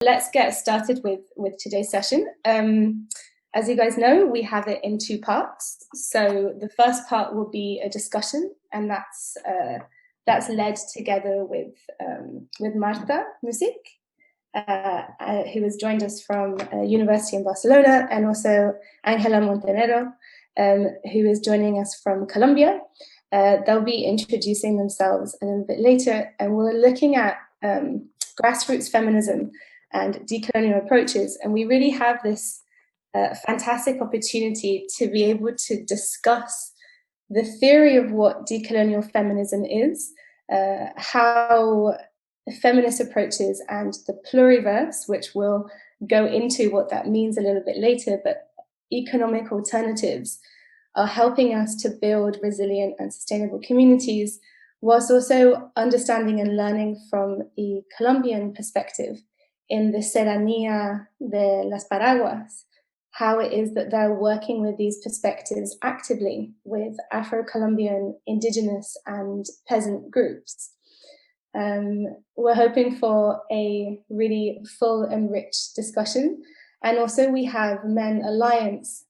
Let's get started with today's session. As you guys know, we have it in two parts. So the first part will be a discussion, and that's led together with Marta Music, who has joined us from University in Barcelona, and also Angela Montenero, who is joining us from Colombia. They'll be introducing themselves a little bit later, and we're looking at grassroots feminism and decolonial approaches. And we really have this fantastic opportunity to be able to discuss the theory of what decolonial feminism is, how feminist approaches and the pluriverse, which we'll go into what that means a little bit later, but economic alternatives are helping us to build resilient and sustainable communities, whilst also understanding and learning from the Colombian perspective in the Serranía de las Paraguas, how it is that they're working with these perspectives actively with Afro-Colombian, indigenous and peasant groups. We're hoping for a really full and rich discussion. And also we have Men Alliance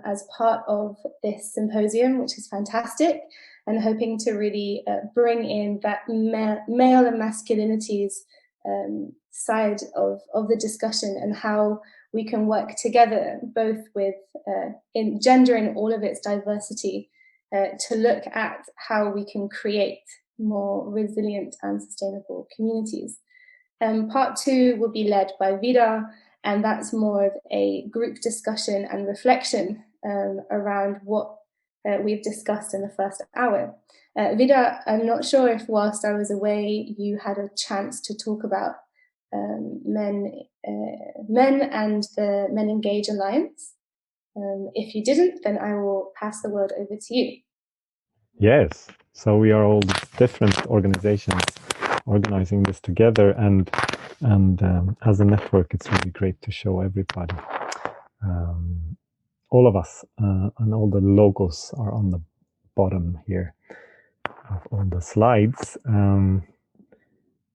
as part of this symposium, which is fantastic, and hoping to really bring in that male and masculinities side of the discussion, and how we can work together, both with in gender in all of its diversity, to look at how we can create more resilient and sustainable communities. Part two will be led by Vida, and that's more of a group discussion and reflection around what we've discussed in the first hour. Vida, I'm not sure if whilst I was away, you had a chance to talk about men and the Men Engage Alliance. If you didn't, then I will pass the word over to you. Yes, so we are all different organizations organizing this together, and as a network, it's really great to show everybody. All of us and all the logos are on the bottom here of all the slides.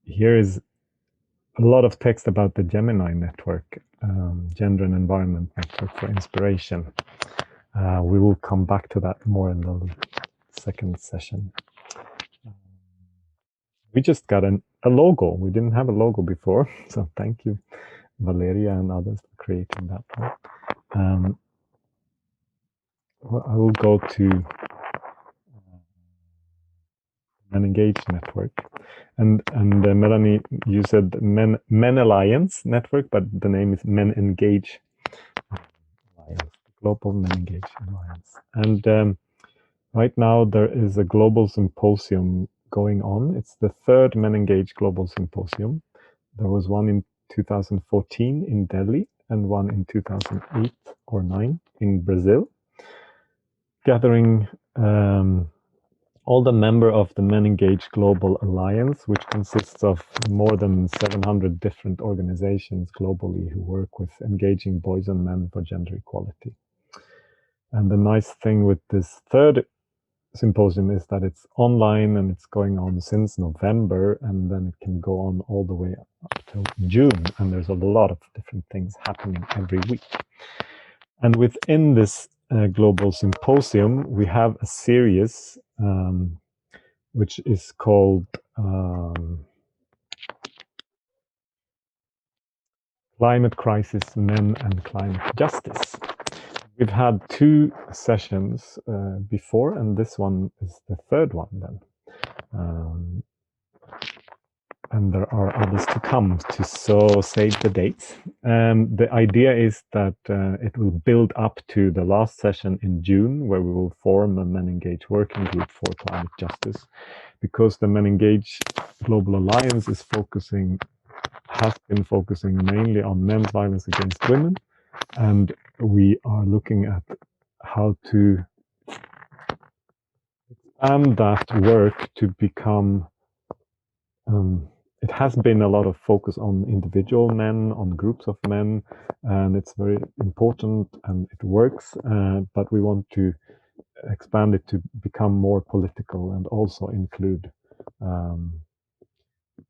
Here is a lot of text about the Gemini network, Gender and Environment Network for Inspiration. We will come back to that more in the second session. We just got a logo. We didn't have a logo before, so thank you, Valeria and others, for creating that one. I will go to Men Engage Network. And Melanie, you said Men Alliance Network, but the name is Men Engage Alliance, Global Men Engage Alliance. And right now there is a global symposium going on. It's the third Men Engage Global Symposium. There was one in 2014 in Delhi and one in 2008 or 9 in Brazil, gathering all the members of the Men Engage Global Alliance, which consists of more than 700 different organizations globally who work with engaging boys and men for gender equality. And the nice thing with this third symposium is that it's online and it's going on since November, and then it can go on all the way up till June, and there's a lot of different things happening every week. And within this global symposium, we have a series which is called Climate Crisis, Men and Climate Justice. We've had 2 sessions before, and this one is the third one then. And there are others to come, so save the dates. The idea is that it will build up to the last session in June, where we will form a Men Engage working group for climate justice, because the Men Engage Global Alliance has been focusing mainly on men's violence against women, and we are looking at how to expand that work to become it has been a lot of focus on individual men, on groups of men, and it's very important and it works, but we want to expand it to become more political and also include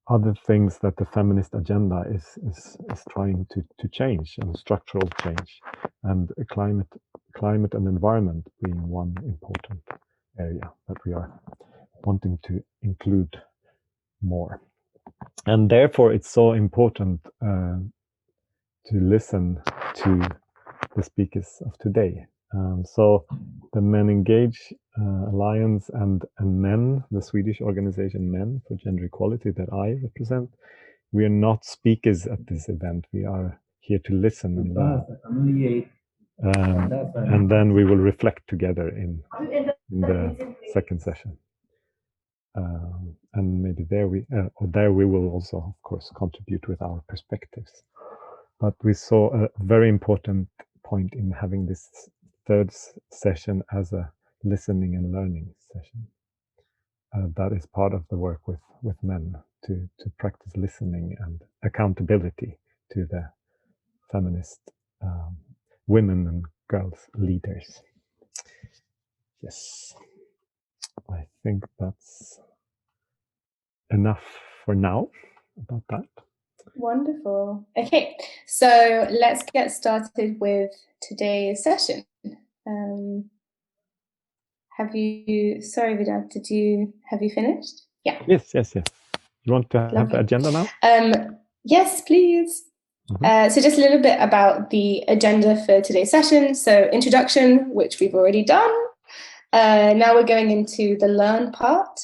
other things that the feminist agenda is trying to change, and structural change, and climate and environment being one important area that we are wanting to include more. And therefore it's so important to listen to the speakers of today. So the Men Engage Alliance and MEN, the Swedish organization MEN for Gender Equality that I represent, we are not speakers at this event. We are here to listen and learn. And then we will reflect together in the second session. And maybe there we will also, of course, contribute with our perspectives. But we saw a very important point in having this third session as a listening and learning session. That is part of the work with men, to practice listening and accountability to the feminist women and girls leaders. Yes, I think that's enough for now about that. Wonderful. Okay, so let's get started with today's session. Sorry, Vidar, have you finished? Yeah. Yes. You want to have the agenda now? Yes, please. So just a little bit about the agenda for today's session. So introduction, which we've already done. Now we're going into the learn part.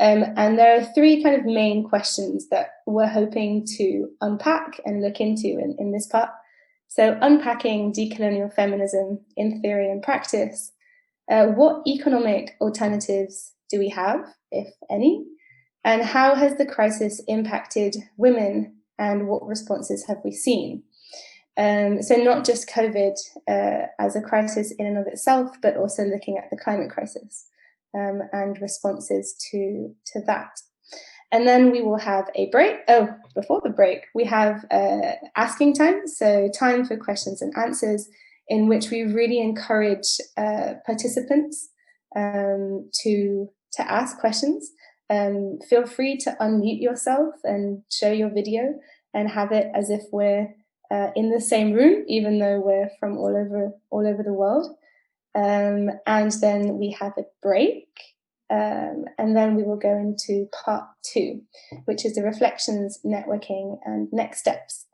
And there are three kind of main questions that we're hoping to unpack and look into in this part. So unpacking decolonial feminism in theory and practice. What economic alternatives do we have, if any? And how has the crisis impacted women, and what responses have we seen? So not just COVID as a crisis in and of itself, but also looking at the climate crisis and responses to that. And then we will have a break. Oh, before the break, we have asking time. So time for questions and answers, in which we really encourage participants to ask questions. Feel free to unmute yourself and show your video and have it as if we're in the same room, even though we're from all over the world. And then we have a break. And then we will go into part 2, which is the reflections, networking, and next steps.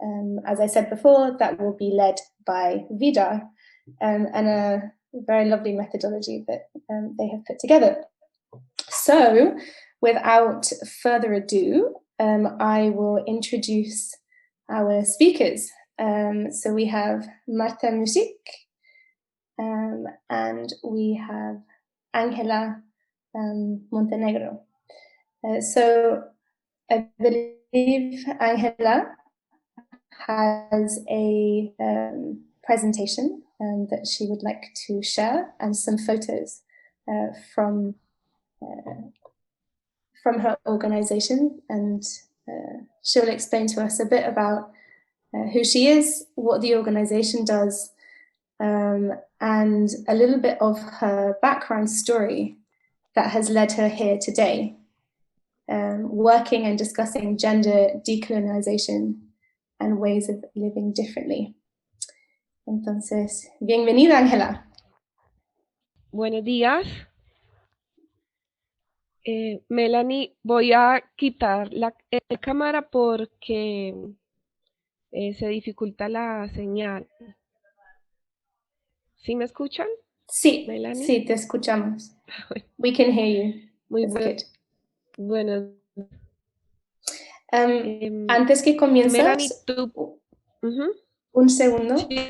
As I said before, that will be led by Vidar, and a very lovely methodology that they have put together. So without further ado, I will introduce our speakers. So we have Marta Music, and we have Angela Montenegro. So I believe Angela has a presentation that she would like to share, and some photos from her organization, and she'll explain to us a bit about who she is, what the organization does, and a little bit of her background story that has led her here today, working and discussing gender decolonization and ways of living differently. Entonces, bienvenida, Ángela. Buenos días. Melanie, voy a quitar la cámara porque se dificulta la señal. ¿Sí me escuchan? Sí, Melanie? Sí, te escuchamos. We can hear you. Muy bueno. Bueno. Antes que comiences, Melanie, tú... un segundo. Sí,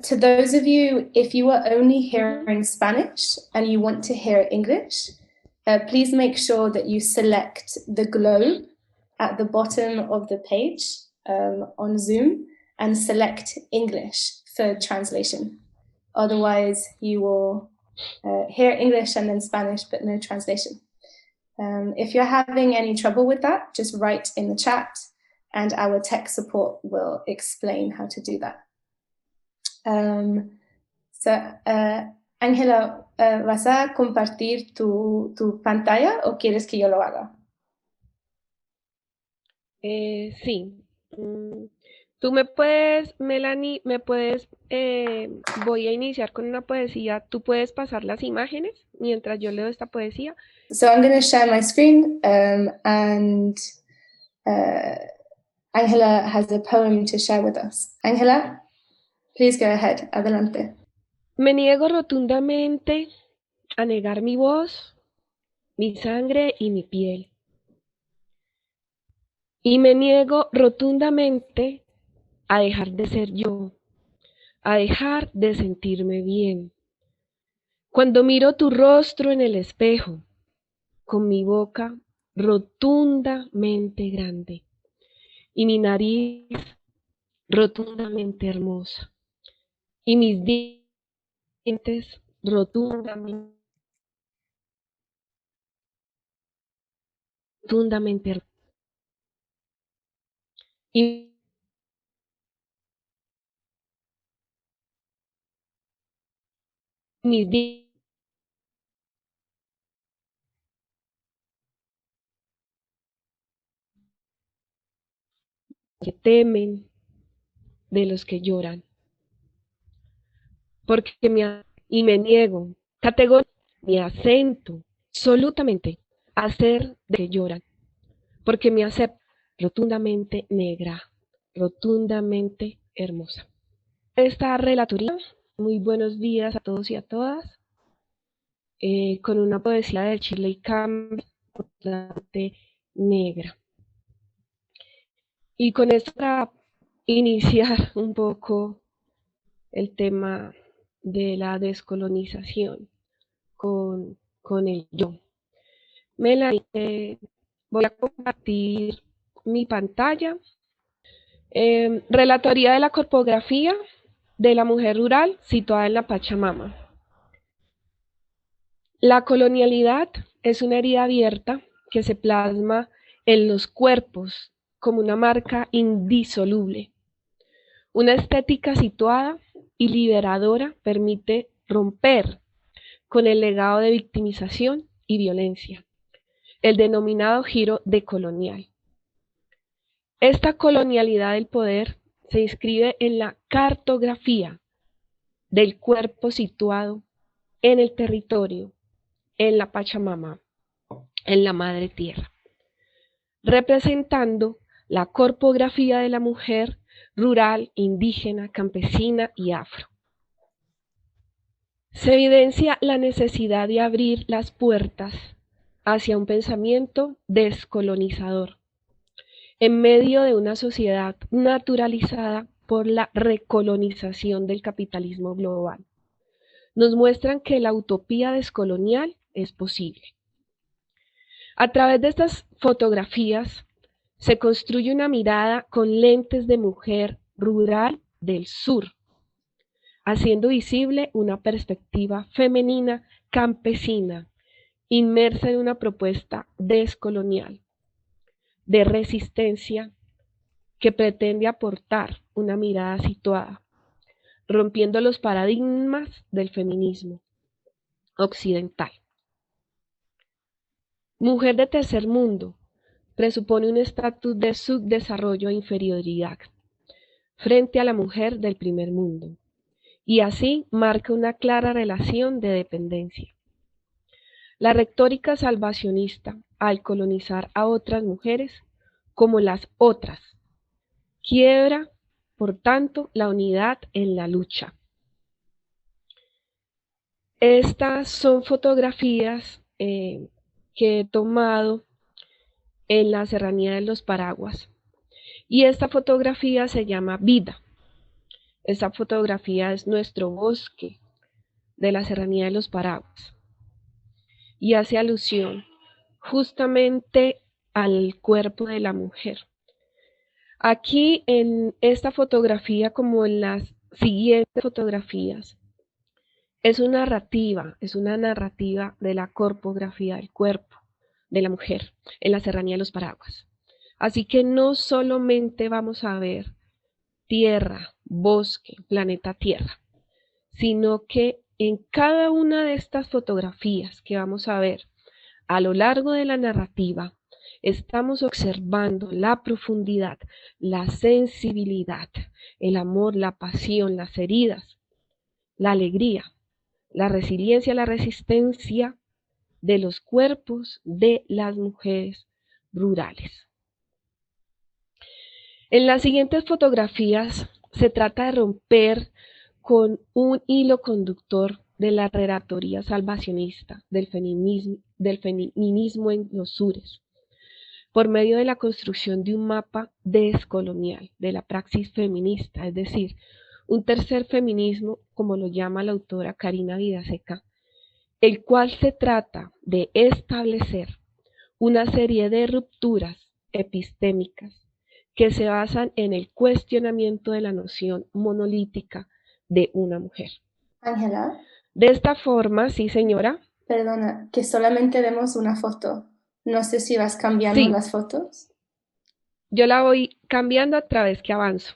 to those of you, if you are only hearing Spanish and you want to hear English, please make sure that you select the globe at the bottom of the page on Zoom and select English for translation. Otherwise, you will hear English and then Spanish, but no translation. If you're having any trouble with that, just write in the chat and our tech support will explain how to do that. Ángela, ¿vas a compartir tu pantalla o quieres que yo lo haga? Sí. Tú me puedes, Melanie, voy a iniciar con una poesía. ¿Tú puedes pasar las imágenes mientras yo leo esta poesía? So I'm going to share my screen and Angela has a poem to share with us. Angela, please go ahead. Adelante. Me niego rotundamente a negar mi voz, mi sangre y mi piel. Y me niego rotundamente a dejar de ser yo, a dejar de sentirme bien. Cuando miro tu rostro en el espejo, con mi boca rotundamente grande y mi nariz rotundamente hermosa y mis dientes rotundamente hermosos y mis dientes que temen de los que lloran, porque y me niego categóricamente, mi acento, absolutamente, a hacer de que lloran, porque me acepto rotundamente negra, rotundamente hermosa. Esta relatoría, muy buenos días a todos y a todas, con una poesía de Shirley Campbell, rotundamente negra. Y con esto para iniciar un poco el tema de la descolonización con el yo. Melanie, voy a compartir mi pantalla. Relatoría de la corpografía de la mujer rural situada en la Pachamama. La colonialidad es una herida abierta que se plasma en los cuerpos como una marca indisoluble. Una estética situada y liberadora permite romper con el legado de victimización y violencia, el denominado giro decolonial. Esta colonialidad del poder se inscribe en la cartografía del cuerpo situado en el territorio, en la Pachamama, en la Madre Tierra, representando la corpografía de la mujer rural, indígena, campesina y afro. Se evidencia la necesidad de abrir las puertas hacia un pensamiento descolonizador, en medio de una sociedad naturalizada por la recolonización del capitalismo global. Nos muestran que la utopía descolonial es posible. A través de estas fotografías se construye una mirada con lentes de mujer rural del sur, haciendo visible una perspectiva femenina campesina, inmersa en una propuesta descolonial, de resistencia, que pretende aportar una mirada situada, rompiendo los paradigmas del feminismo occidental. Mujer de tercer mundo presupone un estatus de subdesarrollo e inferioridad frente a la mujer del primer mundo, y así marca una clara relación de dependencia. La retórica salvacionista, al colonizar a otras mujeres como las otras, quiebra, por tanto, la unidad en la lucha. Estas son fotografías que he tomado en la Serranía de los Paraguas. Y esta fotografía se llama Vida. Esta fotografía es nuestro bosque de la Serranía de los Paraguas. Y hace alusión justamente al cuerpo de la mujer. Aquí en esta fotografía, como en las siguientes fotografías, es una narrativa de la corpografía del cuerpo de la mujer en la Serranía de los Paraguas. Así que no solamente vamos a ver tierra, bosque, planeta Tierra, sino que en cada una de estas fotografías que vamos a ver a lo largo de la narrativa Estamos observando la profundidad, la sensibilidad, el amor, la pasión, las heridas, la alegría, la resiliencia, la resistencia de los cuerpos de las mujeres rurales. En las siguientes fotografías se trata de romper con un hilo conductor de la relatoría salvacionista del feminismo en los sures, por medio de la construcción de un mapa descolonial de la praxis feminista, es decir, un tercer feminismo, como lo llama la autora Karina Vidaseca, el cual se trata de establecer una serie de rupturas epistémicas que se basan en el cuestionamiento de la noción monolítica de una mujer. Ángela, De esta forma, sí señora. perdona, que solamente vemos una foto. No sé si vas cambiando Sí, las fotos. yo la voy cambiando a través que avanzo.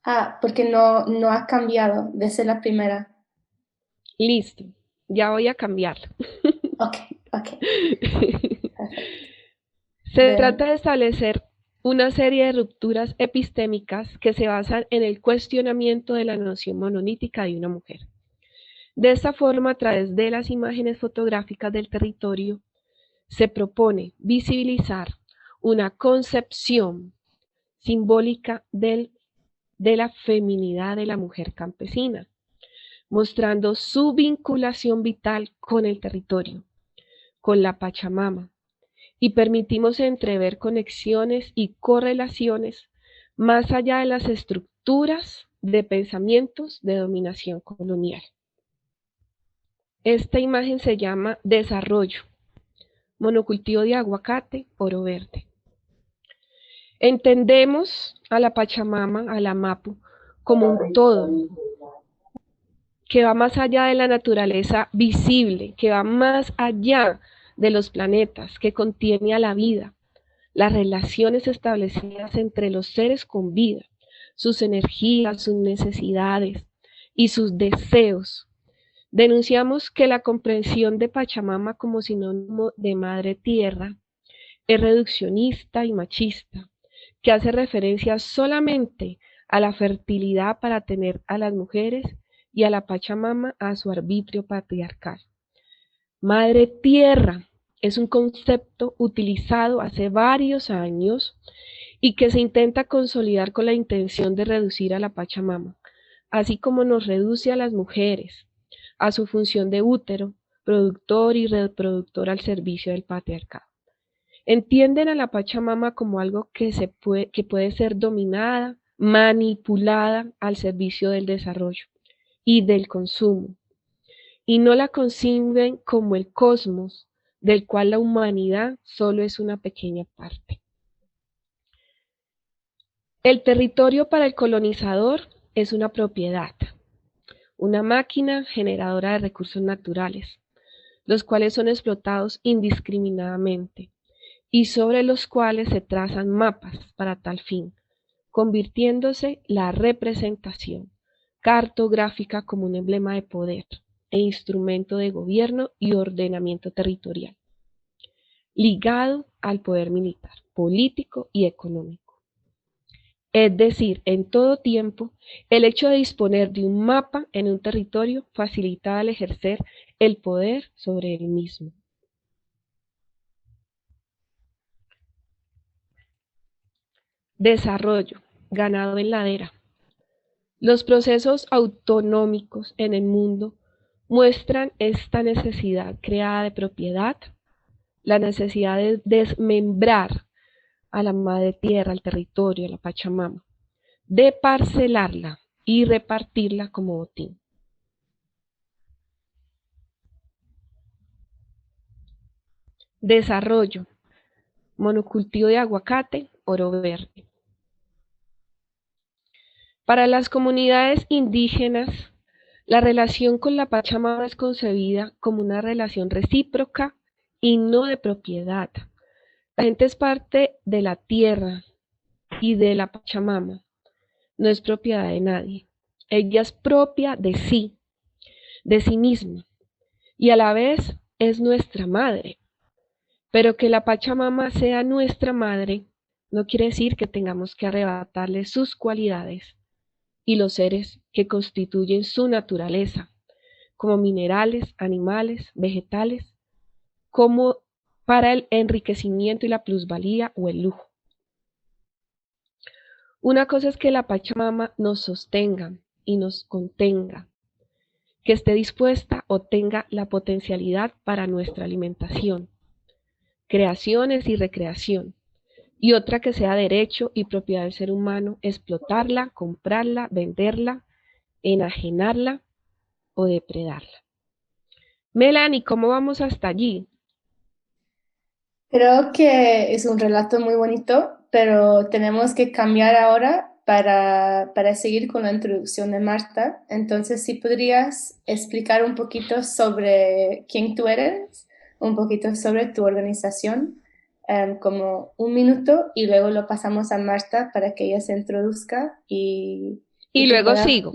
Ah, porque no ha cambiado desde la primera. Listo, ya voy a cambiarla. Ok, perfecto. Se trata de establecer una serie de rupturas epistémicas que se basan en el cuestionamiento de la noción monolítica de una mujer. De esta forma, a través de las imágenes fotográficas del territorio, se propone visibilizar una concepción simbólica de la feminidad de la mujer campesina, mostrando su vinculación vital con el territorio, con la Pachamama, y permitimos entrever conexiones y correlaciones más allá de las estructuras de pensamientos de dominación colonial. Esta imagen se llama Desarrollo, monocultivo de aguacate, oro verde. Entendemos a la Pachamama, a la Mapu, como un todo, que va más allá de la naturaleza visible, que va más allá de los planetas, que contiene a la vida, las relaciones establecidas entre los seres con vida, sus energías, sus necesidades y sus deseos. Denunciamos que la comprensión de Pachamama como sinónimo de madre tierra es reduccionista y machista, que hace referencia solamente a la fertilidad para tener a las mujeres y a la Pachamama a su arbitrio patriarcal. Madre tierra es un concepto utilizado hace varios años y que se intenta consolidar con la intención de reducir a la Pachamama, así como nos reduce a las mujeres, a su función de útero, productor y reproductor al servicio del patriarcado. Entienden a la Pachamama como algo que puede ser dominada, manipulada al servicio del desarrollo y del consumo, y no la conciben como el cosmos del cual la humanidad solo es una pequeña parte. El territorio para el colonizador es una propiedad, una máquina generadora de recursos naturales, los cuales son explotados indiscriminadamente y sobre los cuales se trazan mapas para tal fin, convirtiéndose la representación cartográfica como un emblema de poder e instrumento de gobierno y ordenamiento territorial, ligado al poder militar, político y económico. Es decir, en todo tiempo, el hecho de disponer de un mapa en un territorio facilita al ejercer el poder sobre él mismo. Desarrollo, ganado en ladera. Los procesos autonómicos en el mundo muestran esta necesidad creada de propiedad, la necesidad de desmembrar a la madre tierra, al territorio, a la Pachamama, de parcelarla y repartirla como botín. Desarrollo, monocultivo de aguacate, oro verde. Para las comunidades indígenas, la relación con la Pachamama es concebida como una relación recíproca y no de propiedad. La gente es parte de la tierra y de la Pachamama, no es propiedad de nadie. Ella es propia de sí misma, y a la vez es nuestra madre. Pero que la Pachamama sea nuestra madre no quiere decir que tengamos que arrebatarle sus cualidades y los seres que constituyen su naturaleza, como minerales, animales, vegetales, como para el enriquecimiento y la plusvalía o el lujo. Una cosa es que la Pachamama nos sostenga y nos contenga, que esté dispuesta o tenga la potencialidad para nuestra alimentación, creaciones y recreación, y otra que sea derecho y propiedad del ser humano, explotarla, comprarla, venderla, enajenarla o depredarla. Melanie, ¿cómo vamos hasta allí? Creo que es un relato muy bonito, pero tenemos que cambiar ahora para seguir con la introducción de Marta. Entonces, si podrías explicar un poquito sobre quién tú eres, un poquito sobre tu organización, como un minuto, y luego lo pasamos a Marta para que ella se introduzca Y que luego pueda... sigo.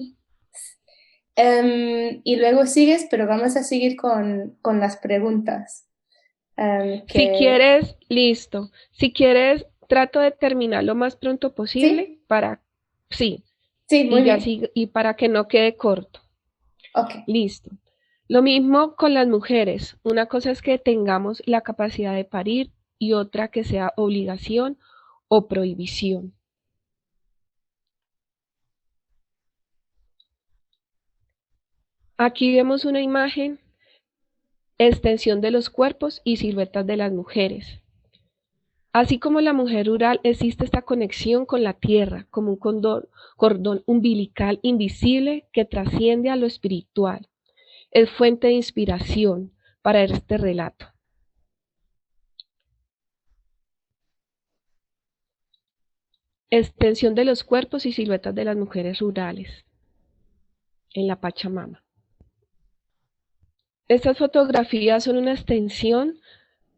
Y luego sigues, pero vamos a seguir con las preguntas. Si quieres, listo. Si quieres, trato de terminar lo más pronto posible ¿Sí? para... Sí, Sí, muy y ya bien. sigo, y para que no quede corto. Ok. Listo. Lo mismo con las mujeres. Una cosa es que tengamos la capacidad de parir y otra que sea obligación o prohibición. Aquí vemos una imagen, extensión de los cuerpos y siluetas de las mujeres. Así como la mujer rural, existe esta conexión con la tierra, como un cordón umbilical invisible que trasciende a lo espiritual. Es fuente de inspiración para este relato. Extensión de los cuerpos y siluetas de las mujeres rurales en la Pachamama. Estas fotografías son una extensión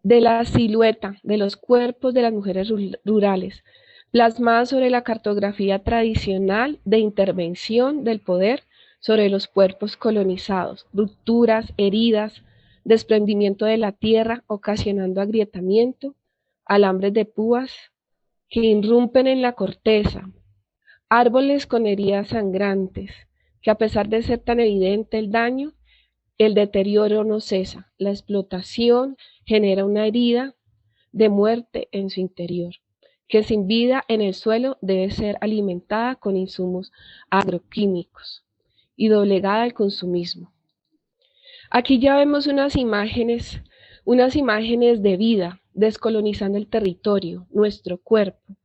de la silueta de los cuerpos de las mujeres rurales, plasmadas sobre la cartografía tradicional de intervención del poder sobre los cuerpos colonizados, rupturas, heridas, desprendimiento de la tierra ocasionando agrietamiento, alambres de púas que irrumpen en la corteza, árboles con heridas sangrantes, que a pesar de ser tan evidente el daño, el deterioro no cesa, la explotación genera una herida de muerte en su interior, que sin vida en el suelo debe ser alimentada con insumos agroquímicos y doblegada al consumismo. Aquí ya vemos unas imágenes de vida, descolonizando el territorio, nuestro cuerpo.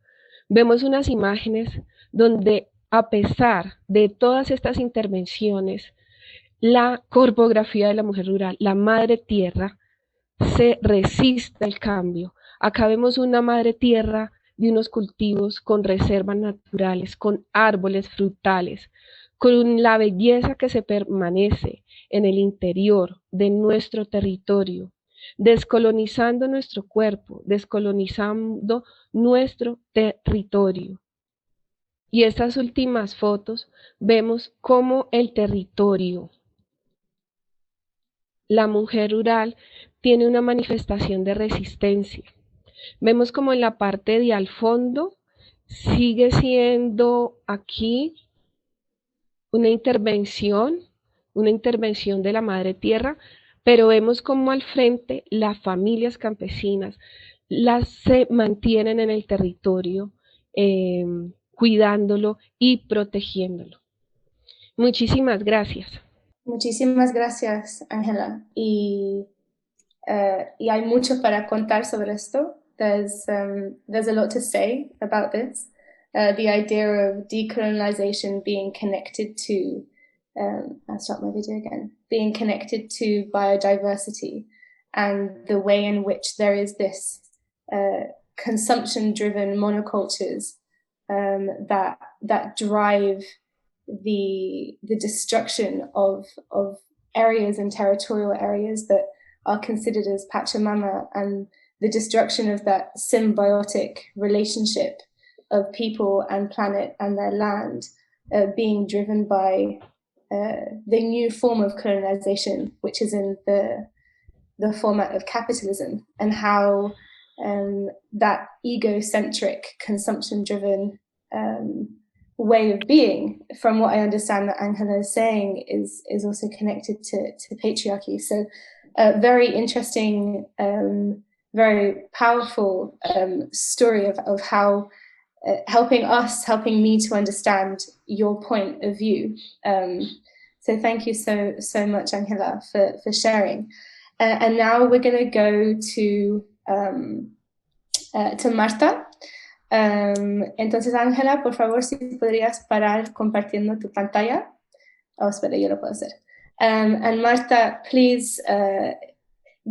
Vemos unas imágenes donde, a pesar de todas estas intervenciones, la corpografía de la mujer rural, la madre tierra, se resiste al cambio. Acá vemos una madre tierra de unos cultivos con reservas naturales, con árboles frutales, con la belleza que se permanece en el interior de nuestro territorio, descolonizando nuestro cuerpo, descolonizando nuestro territorio. Y estas últimas fotos vemos cómo el territorio, la mujer rural, tiene una manifestación de resistencia. Vemos como en la parte de al fondo sigue siendo aquí una intervención de la madre tierra, pero vemos como al frente las familias campesinas se mantienen en el territorio, cuidándolo y protegiéndolo. Muchísimas gracias. Muchísimas gracias, Ángela. Y hay mucho para contar sobre esto. There's a lot to say about this. The idea of decolonization being connected to, I'll start my video again, being connected to biodiversity and the way in which there is this consumption-driven monocultures that drive the destruction of areas and territorial areas that are considered as Pachamama, and the destruction of that symbiotic relationship of people and planet and their land being driven by the new form of colonization, which is in the the format of capitalism and how that egocentric, consumption-driven way of being, from what I understand that Angela is saying, is also connected to patriarchy. So very interesting, very powerful story of how helping me to understand your point of view. So thank you so much, Angela, for sharing. And now we're going to go to Marta. Entonces, Ángela, por favor, si podrías parar compartiendo tu pantalla. Oh, espera, yo lo puedo hacer. And Marta, please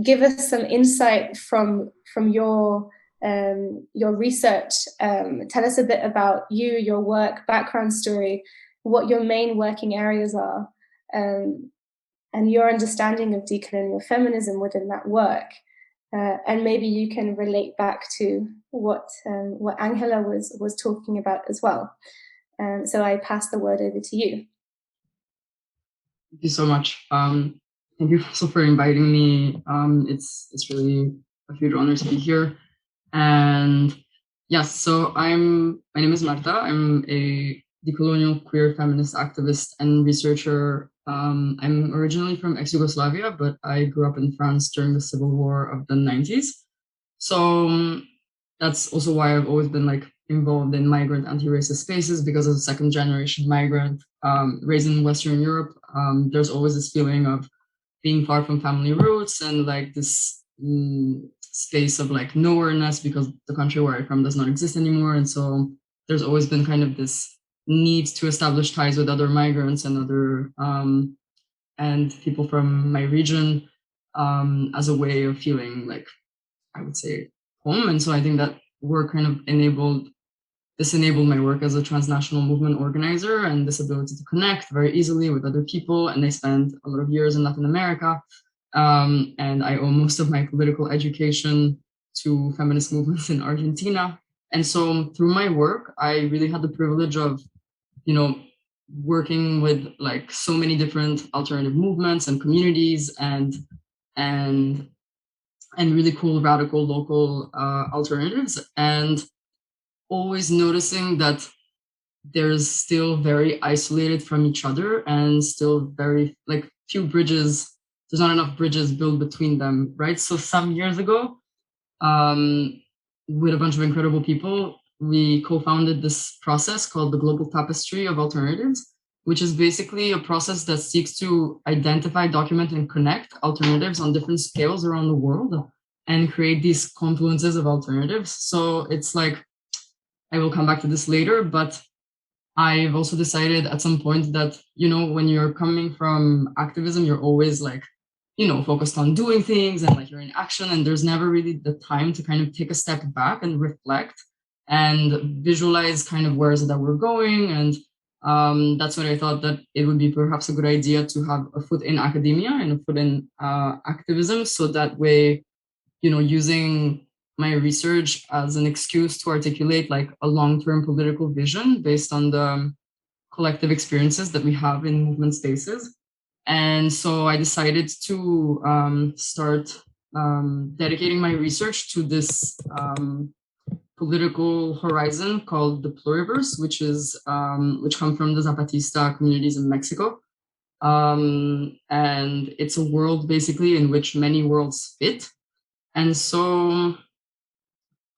give us some insight from your research. Tell us a bit about you, your work, background story, what your main working areas are, and your understanding of decolonial feminism within that work. And maybe you can relate back to what Angela was talking about as well. So I pass the word over to you. Thank you so much. Thank you also for inviting me. It's really a huge honor to be here. And yes, so my name is Marta. I'm a decolonial queer feminist activist and researcher. I'm originally from ex-Yugoslavia, but I grew up in France during the civil war of the 90s. So that's also why I've always been involved in migrant anti-racist spaces, because as a second generation migrant raised in Western Europe, there's always this feeling of being far from family roots and this space of nowhereness, because the country where I'm from does not exist anymore. And so there's always been kind of this need to establish ties with other migrants and other and people from my region as a way of feeling I would say home. And so I think that work kind of enabled my work as a transnational movement organizer, and this ability to connect very easily with other people. And I spent a lot of years in Latin America, and I owe most of my political education to feminist movements in Argentina. And so through my work, I really had the privilege of, working with so many different alternative movements and communities and really cool, radical, local alternatives, and always noticing that there's still very isolated from each other and still very few bridges. There's not enough bridges built between them, right? So some years ago, with a bunch of incredible people, we co-founded this process called the Global Tapestry of Alternatives, which is basically a process that seeks to identify, document, and connect alternatives on different scales around the world and create these confluences of alternatives. So it's I will come back to this later, but I've also decided at some point that, when you're coming from activism, you're always focused on doing things and you're in action, and there's never really the time to kind of take a step back and reflect and visualize kind of where is it that we're going. And that's when I thought that it would be perhaps a good idea to have a foot in academia and a foot in activism. So that way, using my research as an excuse to articulate a long-term political vision based on the collective experiences that we have in movement spaces. And so I decided to start dedicating my research to this political horizon called the Pluriverse, which come from the Zapatista communities in Mexico. And it's a world basically in which many worlds fit. And so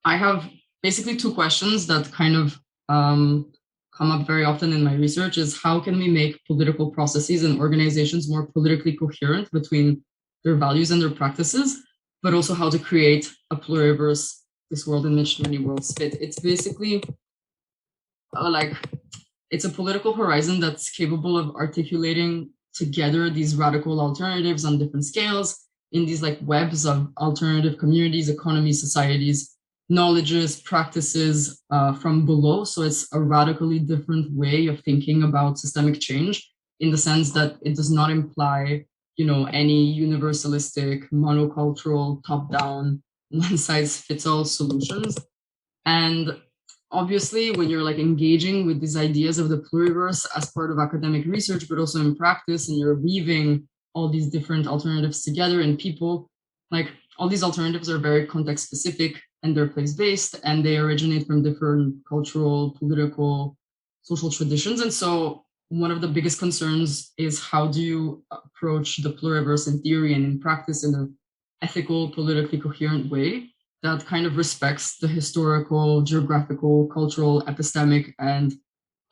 I have basically two questions that kind of come up very often in my research is how can we make political processes and organizations more politically coherent between their values and their practices, but also how to create a pluriverse, this world in which many worlds fit. It's basically it's a political horizon that's capable of articulating together these radical alternatives on different scales in these webs of alternative communities, economies, societies, knowledges, practices from below. So it's a radically different way of thinking about systemic change in the sense that it does not imply, any universalistic, monocultural, top-down, one-size-fits-all solutions. And obviously, when you're engaging with these ideas of the pluriverse as part of academic research, but also in practice, and you're weaving all these different alternatives together in people, like all these alternatives are very context specific and they're place based and they originate from different cultural, political, social traditions. And so one of the biggest concerns is how do you approach the pluriverse in theory and in practice in an ethical, politically coherent way that kind of respects the historical, geographical, cultural, epistemic, and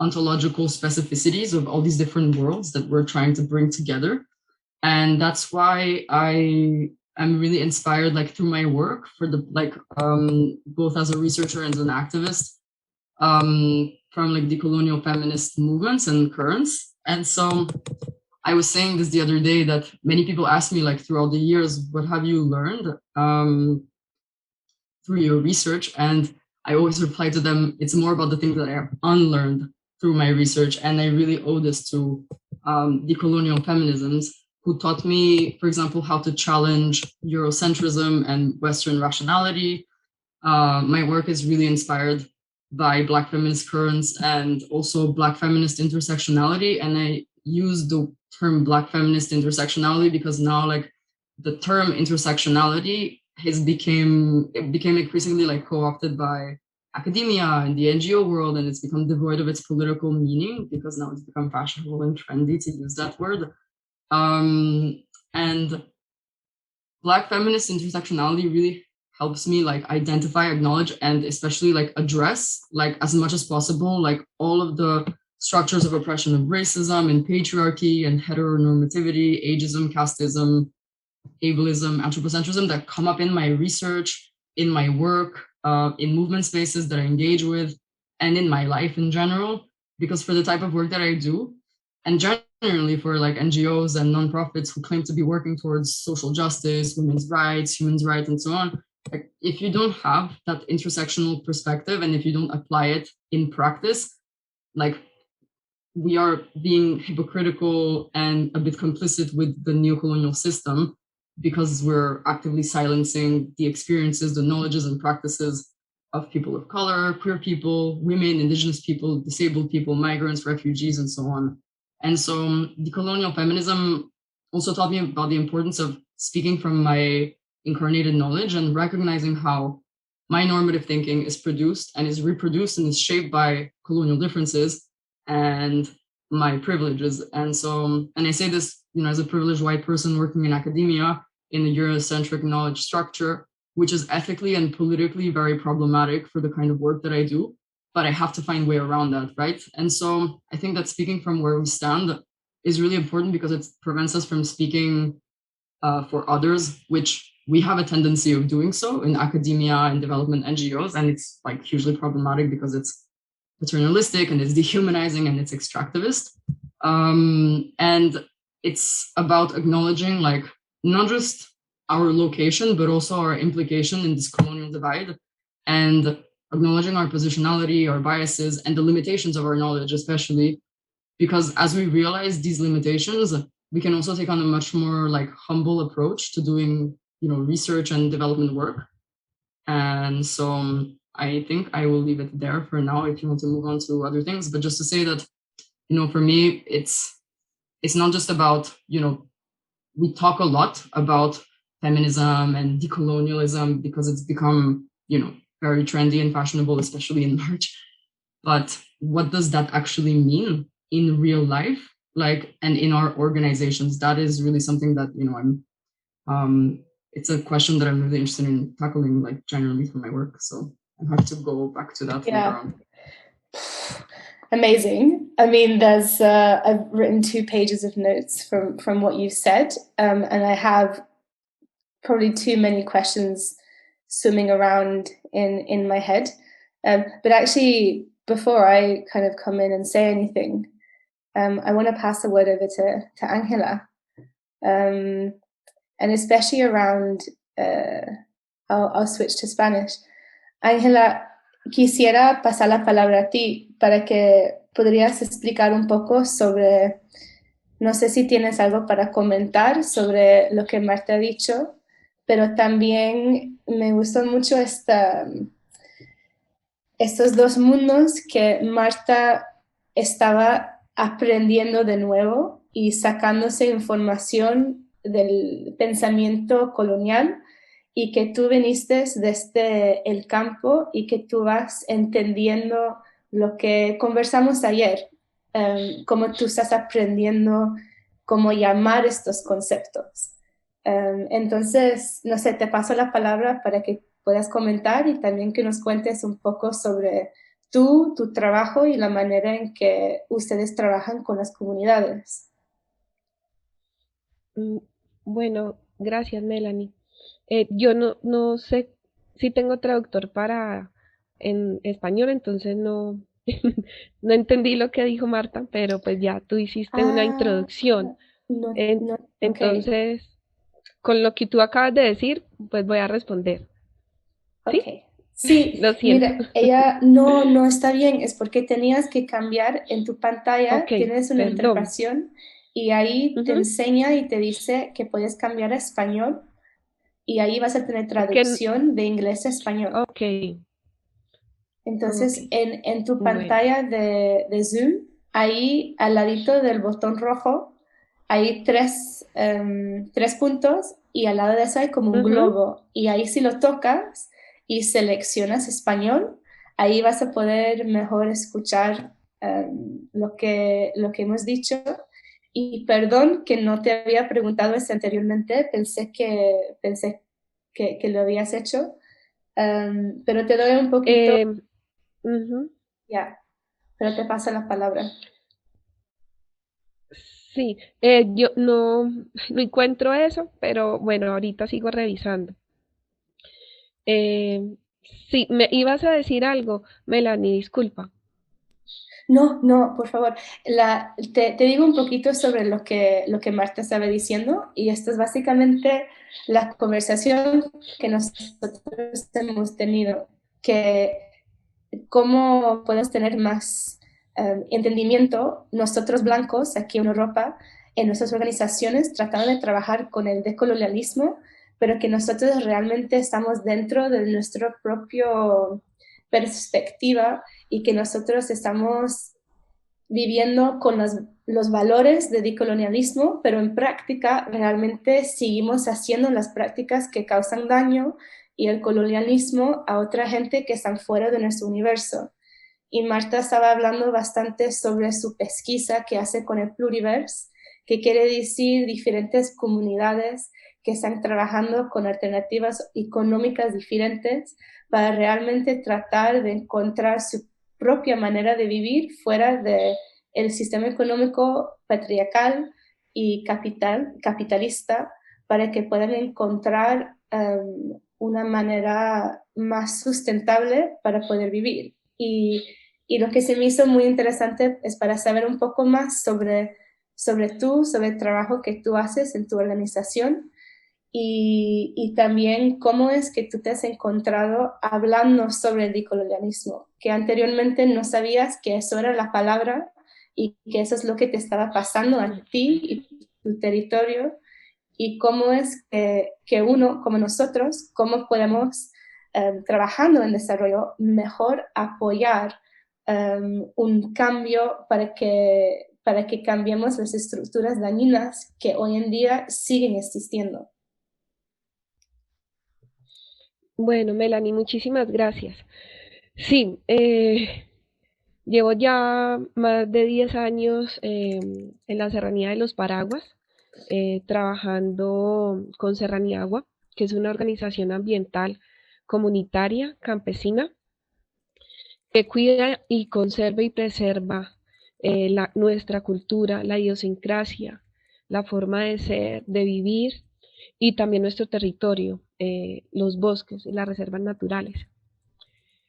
ontological specificities of all these different worlds that we're trying to bring together. And that's why I am really inspired, like through my work for the both as a researcher and as an activist, from like decolonial feminist movements and currents. And so I was saying this the other day that many people ask me like throughout the years, what have you learned through your research? And I always reply to them, it's more about the things that I have unlearned through my research. And I really owe this to decolonial feminisms who taught me, for example, how to challenge Eurocentrism and Western rationality. My work is really inspired by Black feminist currents and also Black feminist intersectionality. And I use the term Black feminist intersectionality because now like the term intersectionality became increasingly like co-opted by academia and the NGO world, and it's become devoid of its political meaning because now it's become fashionable and trendy to use that word. And Black feminist intersectionality really helps me like identify, acknowledge, and especially like address like as much as possible like all of the structures of oppression of racism and patriarchy and heteronormativity, ageism, casteism, ableism, anthropocentrism that come up in my research, in my work, in movement spaces that I engage with, and in my life in general. Because for the type of work that I do, and generally for like NGOs and nonprofits who claim to be working towards social justice, women's rights, human rights, and so on, like if you don't have that intersectional perspective and if you don't apply it in practice, like we are being hypocritical and a bit complicit with the neocolonial system because we're actively silencing the experiences, the knowledges and practices of people of color, queer people, women, indigenous people, disabled people, migrants, refugees, and so on. And so decolonial feminism also taught me about the importance of speaking from my incarnated knowledge and recognizing how my normative thinking is produced and is reproduced and is shaped by colonial differences and my privileges. And so, and I say this, you know, as a privileged white person working in academia in a Eurocentric knowledge structure, which is ethically and politically very problematic for the kind of work that I do, but I have to find a way around that, right? And so I think that speaking from where we stand is really important because it prevents us from speaking for others, which we have a tendency of doing so in academia and development NGOs. And it's like hugely problematic because it's paternalistic and it's dehumanizing and it's extractivist. And it's about acknowledging like not just our location, but also our implication in this colonial divide and acknowledging our positionality, our biases, and the limitations of our knowledge, especially because as we realize these limitations, we can also take on a much more like humble approach to doing, you know, research and development work. And so I think I will leave it there for now if you want to move on to other things. But just to say that, you know, for me, it's not just about, you know, we talk a lot about feminism and decolonialism because it's become, you know, very trendy and fashionable, especially in March. But what does that actually mean in real life, like, and in our organizations? That is really something that, you know, it's a question that I'm really interested in tackling, like generally for my work. So I'm happy to go back to that later on. Amazing. I mean, there's I've written 2 pages of notes from what you've said, and I have probably too many questions swimming around in my head. But actually, before I kind of come in and say anything, I want to pass the word over to Angela, and especially around. I'll switch to Spanish. Angela, quisiera pasar la palabra a ti para que podrías explicar un poco sobre, no sé si tienes algo para comentar sobre lo que Marta ha dicho, pero también me gustó mucho estos 2 mundos que Marta estaba aprendiendo de nuevo y sacándose información del pensamiento colonial y que tú viniste desde el campo y que tú vas entendiendo lo que conversamos ayer, cómo tú estás aprendiendo cómo llamar estos conceptos. Entonces, no sé, te paso la palabra para que puedas comentar y también que nos cuentes un poco sobre tu trabajo y la manera en que ustedes trabajan con las comunidades. Bueno, gracias, Melanie. Yo no sé si tengo traductor para en español, entonces no, no entendí lo que dijo Marta, pero pues ya tú hiciste una Ah, introducción. no, ok. Entonces, con lo que tú acabas de decir, pues voy a responder. Ok. ¿Sí? Sí, Lo siento. mira, ella no está bien, es porque tenías que cambiar en tu pantalla, Ok, tienes una perdón. interpretación y ahí te Ujú. enseña y te dice que puedes cambiar a español y ahí vas a tener Que, traducción de inglés a español. ok, ok. Entonces, en tu Bueno. pantalla de Zoom, ahí al ladito del botón rojo, hay tres puntos y al lado de eso hay como un Ujú. globo. Y ahí si lo tocas y seleccionas español, ahí vas a poder mejor escuchar lo que hemos dicho. Y perdón que no te había preguntado esto anteriormente, pensé que lo habías hecho. Pero te doy un poquito, Eh, ujú. ya, pero te paso la palabra. Sí, yo no encuentro eso, pero bueno, ahorita sigo revisando. Eh, sí, me ibas a decir algo, Melanie, disculpa. No, por favor. Te digo un poquito sobre lo que Marta estaba diciendo y esto es básicamente la conversación que nosotros hemos tenido, que cómo podemos tener más entendimiento nosotros blancos aquí en Europa, en nuestras organizaciones, tratando de trabajar con el decolonialismo, pero que nosotros realmente estamos dentro de nuestra propia perspectiva y que nosotros estamos viviendo con los valores de decolonialismo, pero en práctica realmente seguimos haciendo las prácticas que causan daño y el colonialismo a otra gente que están fuera de nuestro universo. Y Marta estaba hablando bastante sobre su pesquisa que hace con el Pluriverse, que quiere decir diferentes comunidades que están trabajando con alternativas económicas diferentes para realmente tratar de encontrar su propia manera de vivir fuera del sistema económico patriarcal y capitalista para que puedan encontrar una manera más sustentable para poder vivir. Y lo que se me hizo muy interesante es para saber un poco más sobre el trabajo que tú haces en tu organización y también cómo es que tú te has encontrado hablando sobre el decolonialismo, que anteriormente no sabías que eso era la palabra y que eso es lo que te estaba pasando a ti y tu territorio y cómo es que uno, como nosotros, cómo podemos, trabajando en desarrollo, mejor apoyar un cambio para que cambiemos las estructuras dañinas que hoy en día siguen existiendo. Bueno, Melanie, muchísimas gracias. Sí, llevo ya más de 10 años en la Serranía de los Paraguas, trabajando con Serraniagua, que es una organización ambiental comunitaria campesina que cuida y conserva y preserva nuestra cultura, la idiosincrasia, la forma de ser, de vivir y también nuestro territorio, los bosques y las reservas naturales.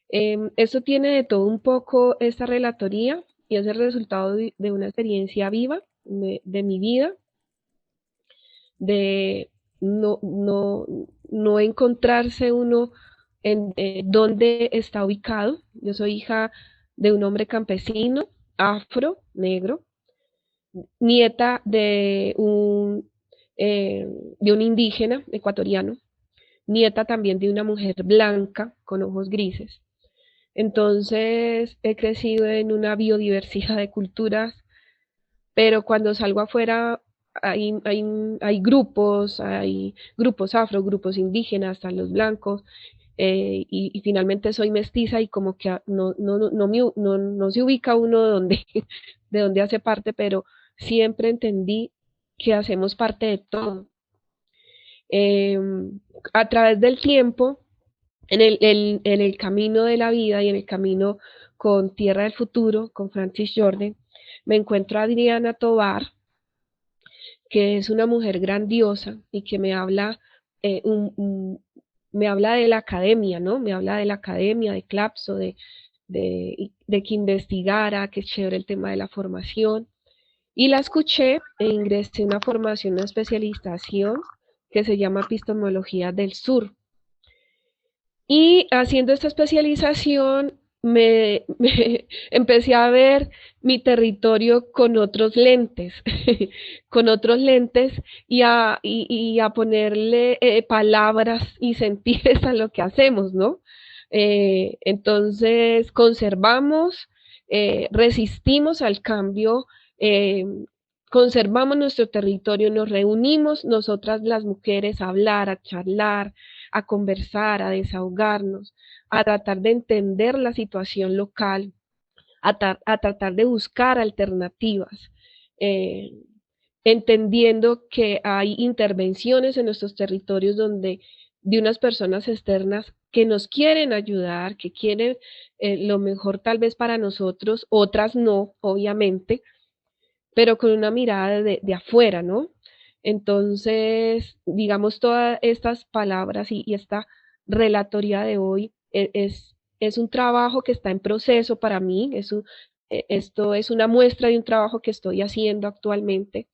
Esto tiene de todo un poco esta relatoría y es el resultado de una experiencia viva de mi vida, de no encontrarse uno en dónde está ubicado. Yo soy hija de un hombre campesino, afro, negro, nieta de un indígena ecuatoriano, nieta también de una mujer blanca con ojos grises. Entonces he crecido en una biodiversidad de culturas, pero cuando salgo afuera hay grupos afro, grupos indígenas, están los blancos, y finalmente soy mestiza y como que no se ubica uno de donde, de donde hace parte, pero siempre entendí que hacemos parte de todo. A través del tiempo, en el camino de la vida y en el camino con Tierra del Futuro, con Francis Jordan, me encuentro a Adriana Tovar, que es una mujer grandiosa y que me habla, me habla de la academia, ¿no? Me habla de la academia, de Clapso, de que investigara, que es chévere el tema de la formación. Y la escuché e ingresé en una formación, una especialización que se llama Epistemología del Sur. Y haciendo esta especialización empecé a ver mi territorio con otros lentes, con otros lentes y a ponerle palabras y sentires a lo que hacemos, ¿no? Entonces conservamos, resistimos al cambio, eh, conservamos nuestro territorio, nos reunimos nosotras las mujeres a hablar, a charlar, a conversar, a desahogarnos, a tratar de entender la situación local, a tratar de buscar alternativas, eh, entendiendo que hay intervenciones en nuestros territorios donde de unas personas externas que nos quieren ayudar, que quieren lo mejor tal vez para nosotros, otras no, obviamente, pero con una mirada de afuera, ¿no? Entonces, digamos, todas estas palabras y esta relatoría de hoy es un trabajo que está en proceso para mí, esto es una muestra de un trabajo que estoy haciendo actualmente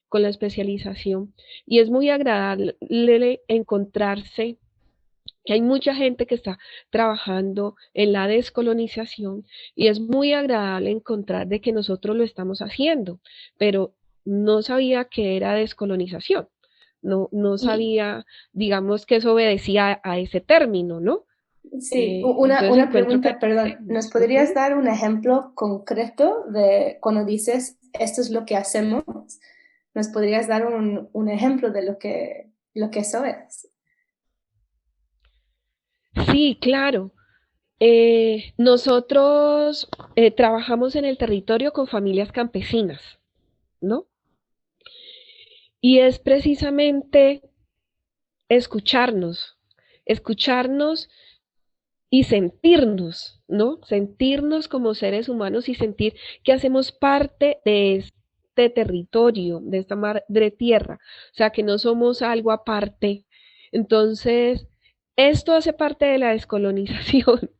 con la especialización y es muy agradable encontrarse que hay mucha gente que está trabajando en la descolonización y es muy agradable encontrar de que nosotros lo estamos haciendo, pero no sabía que era descolonización, no Y sabía, digamos, que eso obedecía a ese término, ¿no? sí, Entonces una encuentro que pregunta, perdón, ¿nos uh podrías -huh. dar un ejemplo concreto de cuando dices esto es lo que hacemos? ¿Nos podrías dar un ejemplo de lo que eso es? Sí, claro. Nosotros trabajamos en el territorio con familias campesinas, ¿no? Y es precisamente escucharnos, escucharnos y sentirnos, ¿no? Sentirnos como seres humanos y sentir que hacemos parte de este territorio, de esta madre tierra, o sea, que no somos algo aparte. Entonces, esto hace parte de la descolonización,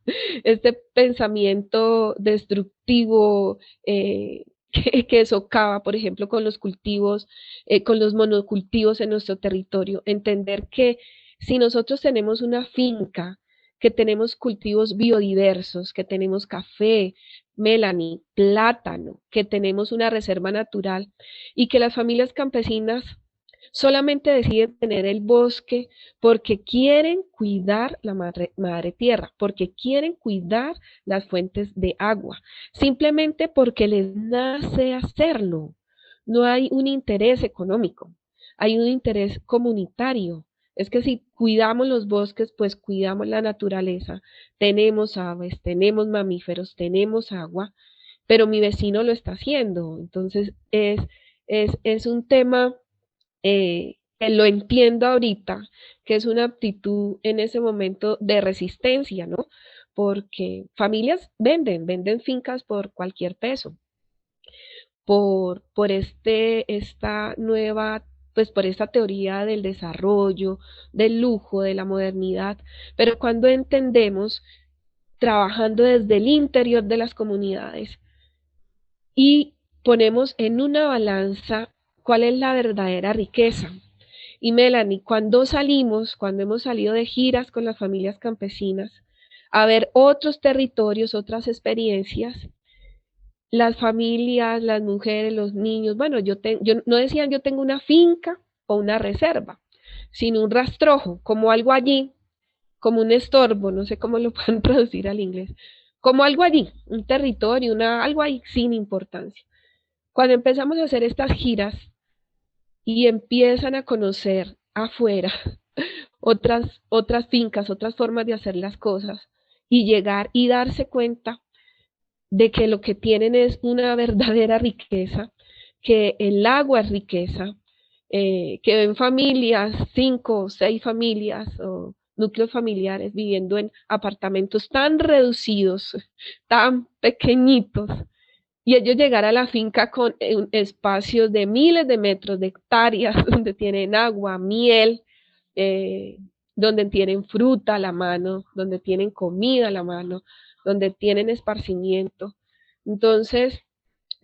este pensamiento destructivo que socava, por ejemplo, con los cultivos, con los monocultivos en nuestro territorio. Entender que si nosotros tenemos una finca, que tenemos cultivos biodiversos, que tenemos café, melanie, plátano, que tenemos una reserva natural y que las familias campesinas solamente deciden tener el bosque porque quieren cuidar la madre tierra, porque quieren cuidar las fuentes de agua, simplemente porque les nace hacerlo. No hay un interés económico, hay un interés comunitario. Es que si cuidamos los bosques, pues cuidamos la naturaleza. Tenemos aves, tenemos mamíferos, tenemos agua, pero mi vecino lo está haciendo. Entonces es un tema que lo entiendo ahorita, que es una actitud en ese momento de resistencia, ¿no? Porque familias venden fincas por cualquier peso, por esta nueva, pues por esta teoría del desarrollo, del lujo, de la modernidad, pero cuando entendemos, trabajando desde el interior de las comunidades y ponemos en una balanza cuál es la verdadera riqueza. Y Melanie, cuando hemos salido de giras con las familias campesinas, a ver otros territorios, otras experiencias, las familias, las mujeres, los niños, bueno, no decían yo tengo una finca o una reserva, sino un rastrojo, como algo allí, como un estorbo, no sé cómo lo pueden traducir al inglés, como algo allí, un territorio, algo ahí sin importancia. Cuando empezamos a hacer estas giras, y empiezan a conocer afuera otras fincas, otras formas de hacer las cosas y llegar y darse cuenta de que lo que tienen es una verdadera riqueza, que el agua es riqueza, que ven familias, 5 o 6 familias o núcleos familiares viviendo en apartamentos tan reducidos, tan pequeñitos, y ellos llegar a la finca con espacios de miles de metros, de hectáreas, donde tienen agua, miel, eh, donde tienen fruta a la mano, donde tienen comida a la mano, donde tienen esparcimiento. Entonces,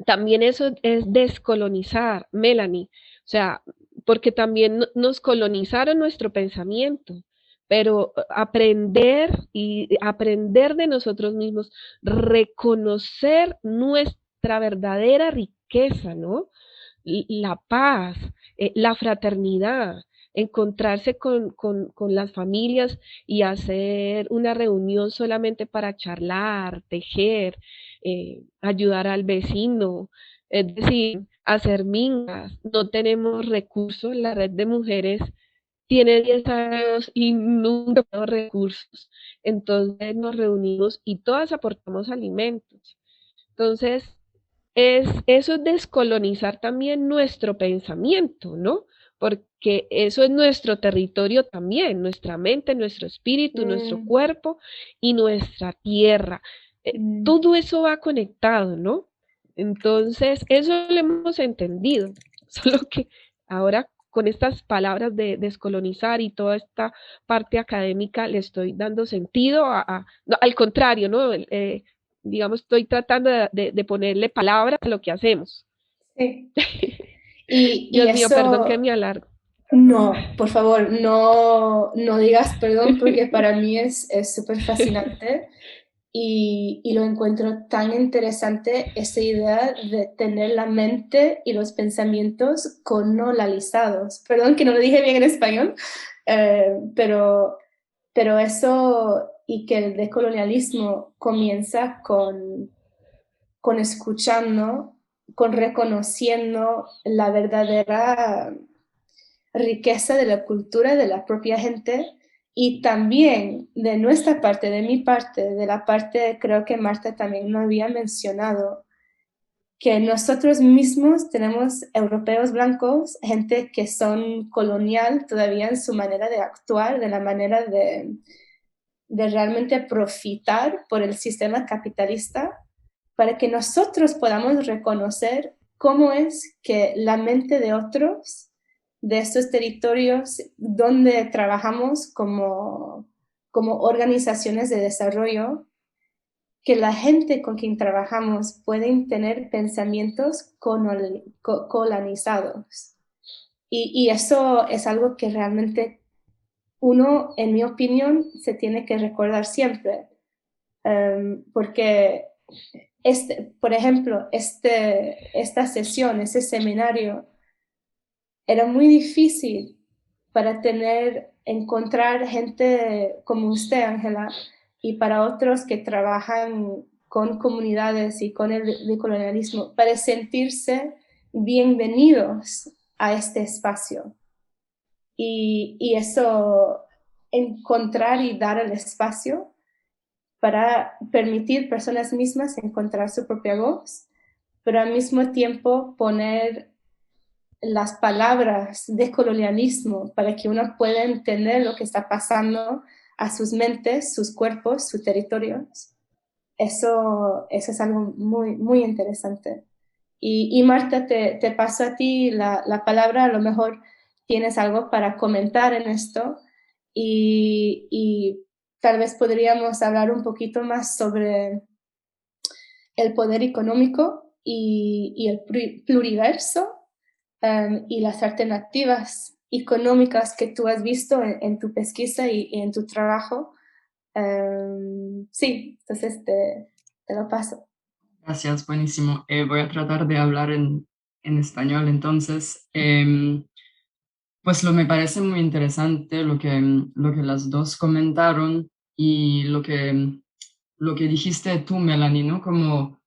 también eso es descolonizar, Melanie. O sea, porque también nos colonizaron nuestro pensamiento, pero aprender de nosotros mismos, reconocer nuestra verdadera riqueza, ¿no? La paz, la fraternidad, encontrarse con las familias y hacer una reunión solamente para charlar, tejer, ayudar al vecino, es decir, hacer mingas. No tenemos recursos, la red de mujeres tiene 10 años y nunca tenemos recursos. Entonces nos reunimos y todas aportamos alimentos. Entonces, eso es descolonizar también nuestro pensamiento, ¿no? Porque eso es nuestro territorio también, nuestra mente, nuestro espíritu, nuestro cuerpo y nuestra tierra. Todo eso va conectado, ¿no? Entonces, eso lo hemos entendido, solo que ahora con estas palabras de descolonizar y toda esta parte académica le estoy dando sentido no, al contrario, ¿no? Digamos, estoy tratando de ponerle palabras a lo que hacemos. Sí. Y Dios mío, eso, perdón que me alargo. no, por favor, no digas perdón porque para mí es súper fascinante y lo encuentro tan interesante esa idea de tener la mente y los pensamientos colonializados. Perdón que no lo dije bien en español, pero eso y que el decolonialismo comienza con escuchando, con reconociendo la verdadera riqueza de la cultura de la propia gente y también de nuestra parte, de mi parte, de la parte, creo que Marta también lo había mencionado, que nosotros mismos tenemos europeos blancos, gente que son colonial todavía en su manera de actuar, de la manera de realmente profitar por el sistema capitalista, para que nosotros podamos reconocer cómo es que la mente de otros, de estos territorios donde trabajamos como organizaciones de desarrollo, que la gente con quien trabajamos pueden tener pensamientos colonizados. Y eso es algo que realmente uno, en mi opinión, se tiene que recordar siempre. Porque, por ejemplo, esta sesión, ese seminario, era muy difícil para encontrar gente como usted, Ángela, y para otros que trabajan con comunidades y con el decolonialismo, para sentirse bienvenidos a este espacio. Y eso, encontrar y dar el espacio para permitir personas mismas encontrar su propia voz, pero al mismo tiempo poner las palabras de colonialismo para que uno pueda entender lo que está pasando a sus mentes, sus cuerpos, sus territorios. Eso es algo muy, muy interesante. Y Marta, te paso a ti la palabra, a lo mejor tienes algo para comentar en esto y tal vez podríamos hablar un poquito más sobre el poder económico y el pluriverso y las alternativas económicas que tú has visto en tu pesquisa y en tu trabajo. Sí, entonces te lo paso. Gracias, buenísimo. Voy a tratar de hablar en español entonces. Pues me parece muy interesante lo que las dos comentaron y lo que dijiste tú, Melanie, ¿no? Como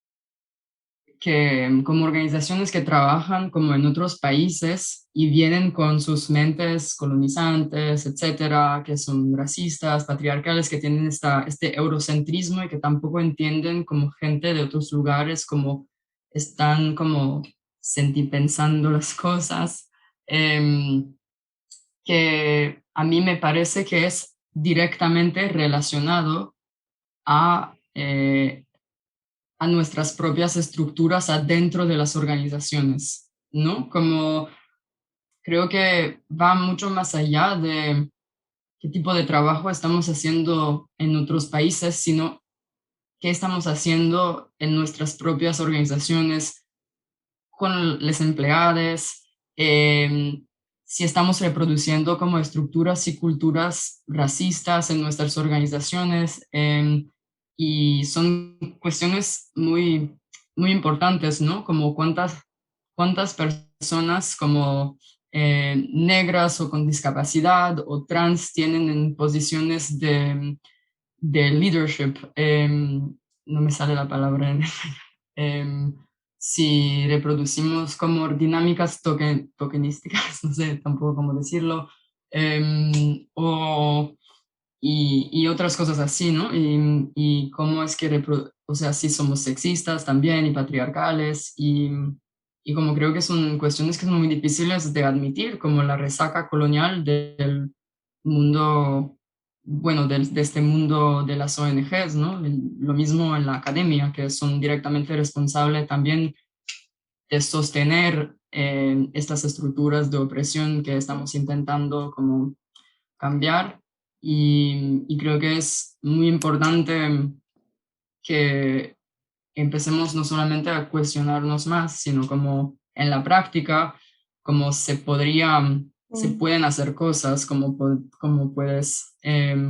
que como organizaciones que trabajan como en otros países y vienen con sus mentes colonizantes, etcétera, que son racistas, patriarcales, que tienen este eurocentrismo y que tampoco entienden como gente de otros lugares, como están como sentipensando las cosas, que a mí me parece que es directamente relacionado a nuestras propias estructuras adentro de las organizaciones, ¿no? Como creo que va mucho más allá de qué tipo de trabajo estamos haciendo en otros países, sino qué estamos haciendo en nuestras propias organizaciones con los empleados, si estamos reproduciendo como estructuras y culturas racistas en nuestras organizaciones, y son cuestiones muy, muy importantes, ¿no? Como cuántas personas como negras o con discapacidad o trans tienen en posiciones de leadership, no me sale la palabra en em, si reproducimos como dinámicas tokenísticas, no sé tampoco cómo decirlo, y otras cosas así, ¿no? Y cómo es que, o sea, sí somos sexistas también y patriarcales, y como creo que son cuestiones que son muy difíciles de admitir, como la resaca colonial del mundo, bueno, de este mundo de las ONGs, ¿no? Lo mismo en la academia, que son directamente responsables también de sostener estas estructuras de opresión que estamos intentando como cambiar, y creo que es muy importante que empecemos no solamente a cuestionarnos más, sino como en la práctica, como se pueden hacer cosas, como puedes,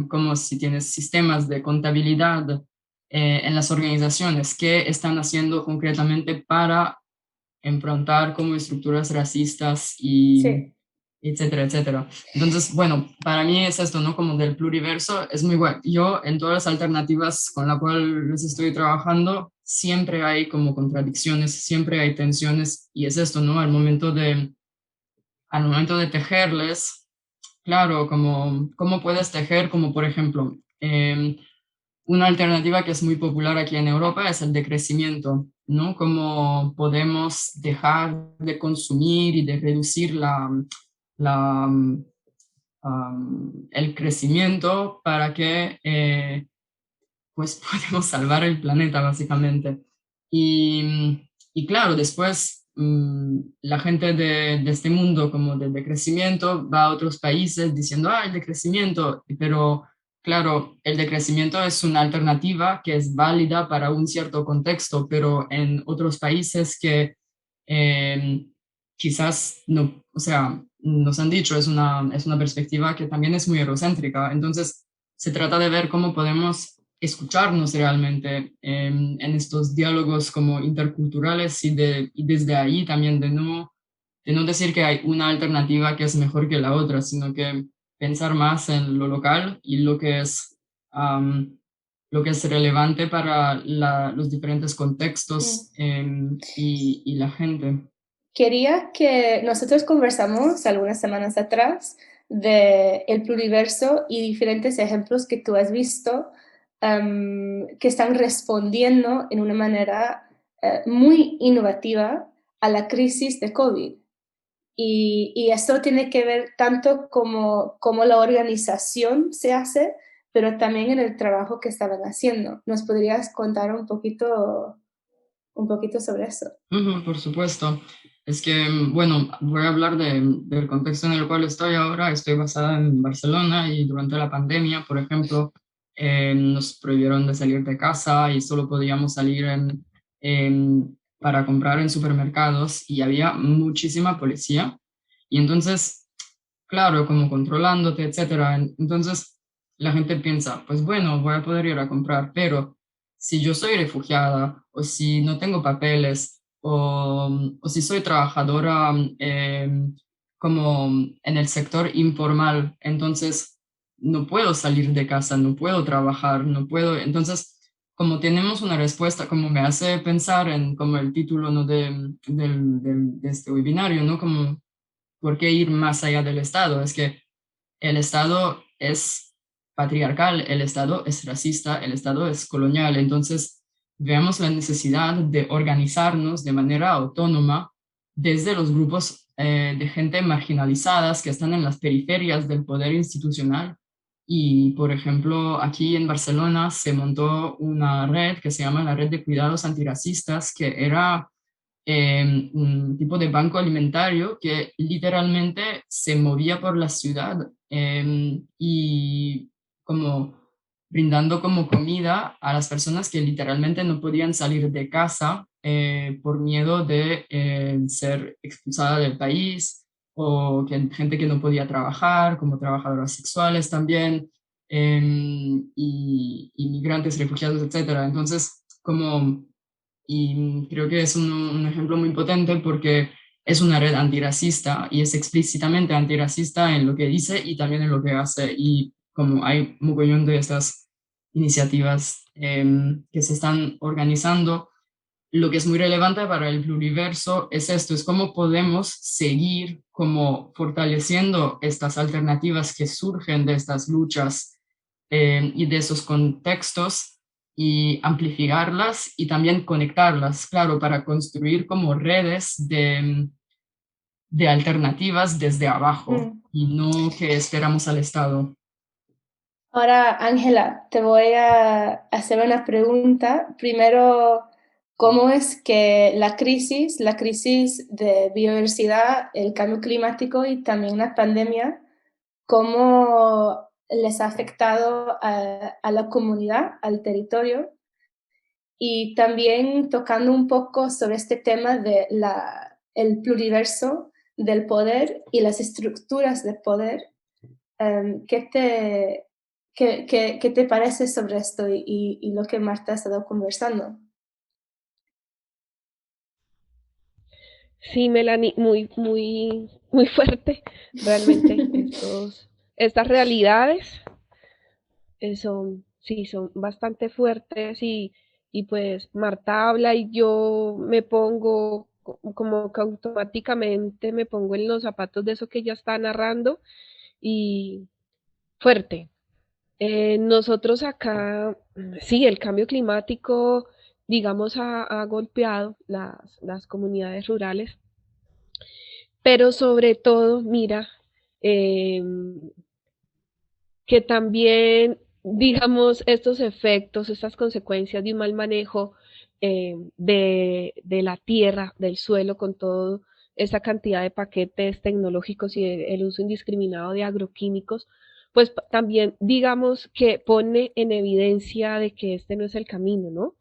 como si tienes sistemas de contabilidad en las organizaciones, qué están haciendo concretamente para enfrentar como estructuras racistas y Sí. etcétera, etcétera. Entonces, bueno, para mí es esto, ¿no? Como del pluriverso, es muy bueno. Yo en todas las alternativas con las cuales estoy trabajando, siempre hay como contradicciones, siempre hay tensiones, y es esto, ¿no? Al momento de tejerles, claro, como, ¿cómo puedes tejer? Como por ejemplo, una alternativa que es muy popular aquí en Europa es el decrecimiento, ¿no? Cómo podemos dejar de consumir y de reducir la, el crecimiento para que pues podemos salvar el planeta básicamente. Y claro, después la gente de este mundo como del decrecimiento va a otros países diciendo, el decrecimiento, pero claro, el decrecimiento es una alternativa que es válida para un cierto contexto, pero en otros países que eh, quizás no, o sea, nos han dicho, es una perspectiva que también es muy eurocéntrica. Entonces, se trata de ver cómo podemos escucharnos realmente en estos diálogos como interculturales, y desde ahí también de no decir que hay una alternativa que es mejor que la otra, sino que pensar más en lo local y am, lo que es relevante para los diferentes contextos, y la gente. Quería que nosotros conversamos algunas semanas atrás de el pluriverso y diferentes ejemplos que tú has visto que están respondiendo en una manera muy innovativa a la crisis de COVID. Y esto tiene que ver tanto como la organización se hace, pero también en el trabajo que estaban haciendo. ¿Nos podrías contar un poquito sobre eso? Ujú, por supuesto. Es que, bueno, voy a hablar del contexto en el cual estoy ahora. Estoy basada en Barcelona, y durante la pandemia, por ejemplo, nos prohibieron de salir de casa y solo podíamos salir para comprar en supermercados, y había muchísima policía. Y entonces, claro, como controlándote, etcétera. Entonces, la gente piensa, pues bueno, voy a poder ir a comprar, pero si yo soy refugiada, o si no tengo papeles, o si soy trabajadora como en el sector informal, entonces no puedo salir de casa, no puedo trabajar, no puedo. Entonces, como tenemos una respuesta, como me hace pensar en como el título, ¿no? de este webinario, ¿no? Como, ¿por qué ir más allá del Estado? Es que el Estado es patriarcal, el Estado es racista, el Estado es colonial. Entonces, veamos la necesidad de organizarnos de manera autónoma desde los grupos de gente marginalizadas que están en las periferias del poder institucional. Y, por ejemplo, aquí en Barcelona se montó una red que se llama la Red de Cuidados Antiracistas, que era un tipo de banco alimentario que literalmente se movía por la ciudad y como brindando como comida a las personas que literalmente no podían salir de casa por miedo de ser expulsada del país o que gente que no podía trabajar, como trabajadoras sexuales también, y inmigrantes, refugiados, etcétera. Entonces, como y creo que es un ejemplo muy potente porque es una red antirracista y es explícitamente antirracista en lo que dice y también en lo que hace. Y como hay un mogollón de estas iniciativas que se están organizando, lo que es muy relevante para el pluriverso es esto, es cómo podemos seguir como fortaleciendo estas alternativas que surgen de estas luchas y de esos contextos y amplificarlas y también conectarlas, claro, para construir como redes de alternativas desde abajo y no que esperamos al Estado. Ahora, Ángela, te voy a hacer una pregunta. Primero, ¿cómo es que la crisis de biodiversidad, el cambio climático y también la pandemia, cómo les ha afectado a la comunidad, al territorio? Y también tocando un poco sobre este tema de el pluriverso del poder y las estructuras de poder. ¿Qué te parece sobre esto y lo que Marta ha estado conversando? Sí, Melanie, muy fuerte, realmente, estas realidades son bastante fuertes y pues Marta habla y yo me pongo como que automáticamente me pongo en los zapatos de eso que ella está narrando y fuerte. Nosotros acá, sí, el cambio climático, digamos, ha golpeado las comunidades rurales, pero sobre todo, mira, eh, que también, digamos, estos efectos, estas consecuencias de un mal manejo de la tierra, del suelo, con todo esa cantidad de paquetes tecnológicos y el uso indiscriminado de agroquímicos, pues también digamos que pone en evidencia de que este no es el camino, ¿no?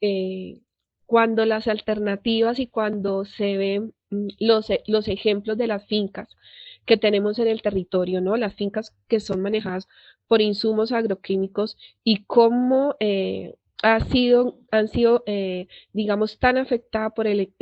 Eh, cuando las alternativas y cuando se ven los ejemplos de las fincas que tenemos en el territorio, ¿no? Las fincas que son manejadas por insumos agroquímicos y cómo han sido, digamos, tan afectadas por el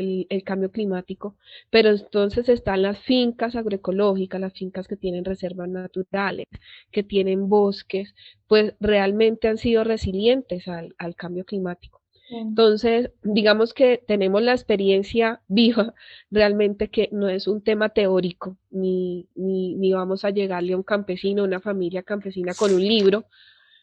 cambio climático, pero entonces están las fincas agroecológicas, las fincas que tienen reservas naturales, que tienen bosques, pues realmente han sido resilientes al cambio climático. Entonces, digamos que tenemos la experiencia viva, realmente que no es un tema teórico, ni vamos a llegarle a un campesino, a una familia campesina con un libro,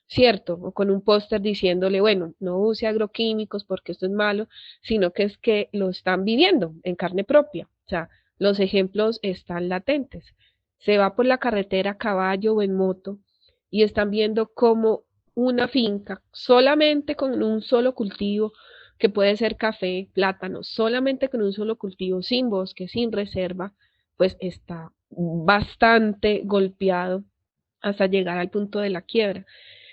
¿cierto? O con un póster diciéndole, bueno, no use agroquímicos porque esto es malo, sino que es que lo están viviendo en carne propia. O sea, los ejemplos están latentes. Se va por la carretera a caballo o en moto y están viendo cómo una finca solamente con un solo cultivo, que puede ser café, plátano, solamente con un solo cultivo, sin bosque, sin reserva, pues está bastante golpeado hasta llegar al punto de la quiebra.